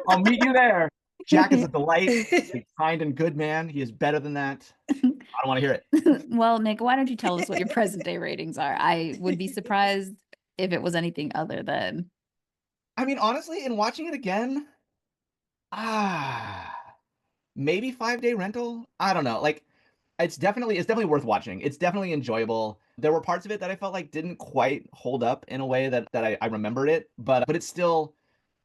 I'll meet you there. Jack is a delight. He's a kind and good man. He is better than that. I don't want to hear it. Well, Nick, why don't you tell us what your present day ratings are? I would be surprised if it was anything other than. I mean, honestly, in watching it again, maybe 5-day rental. I don't know. Like, it's definitely worth watching. It's definitely enjoyable. There were parts of it that I felt like didn't quite hold up in a way that I remembered it, but it's still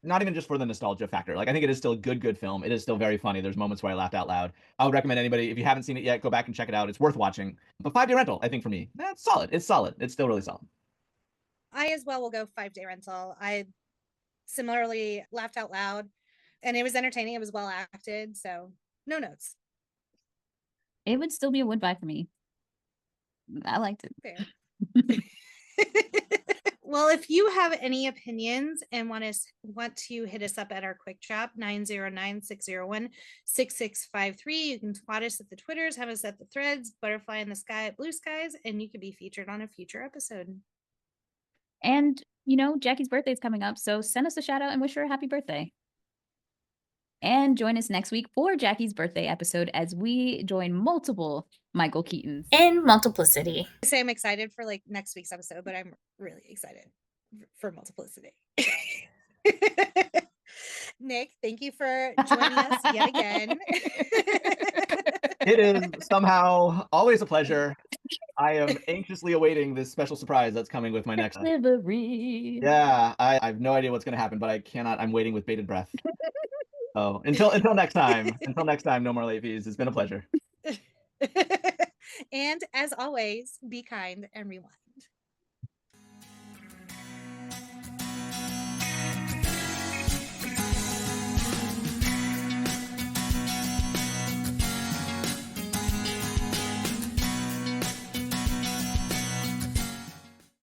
not even just for the nostalgia factor. Like I think it is still a good film. It is still very funny. There's moments where I laughed out loud. I would recommend anybody, if you haven't seen it yet, go back and check it out. It's worth watching. But 5-day rental, I think for me, that's solid. It's solid. It's still really solid. I as well will go 5-day rental. I similarly laughed out loud and it was entertaining. It was well acted. So no notes. It would still be a would buy for me. I liked it. Fair. Well, if you have any opinions and want to hit us up at our quick chat, 909-601-6653. You can twat us at the Twitters, have us at the Threads, Butterfly in the Sky at Blue Skies, and you could be featured on a future episode. And, Jackie's birthday is coming up, so send us a shout out and wish her a happy birthday. And join us next week for Jackie's birthday episode as we join multiple Michael Keatons in Multiplicity. I say I'm excited for next week's episode, but I'm really excited for Multiplicity. Nick, thank you for joining us yet again. It is somehow always a pleasure. I am anxiously awaiting this special surprise that's coming with my next delivery. Yeah, I have no idea what's going to happen, but I cannot. I'm waiting with bated breath. Oh, until next time. Until next time, no more late fees. It's been a pleasure. And as always, be kind and rewind.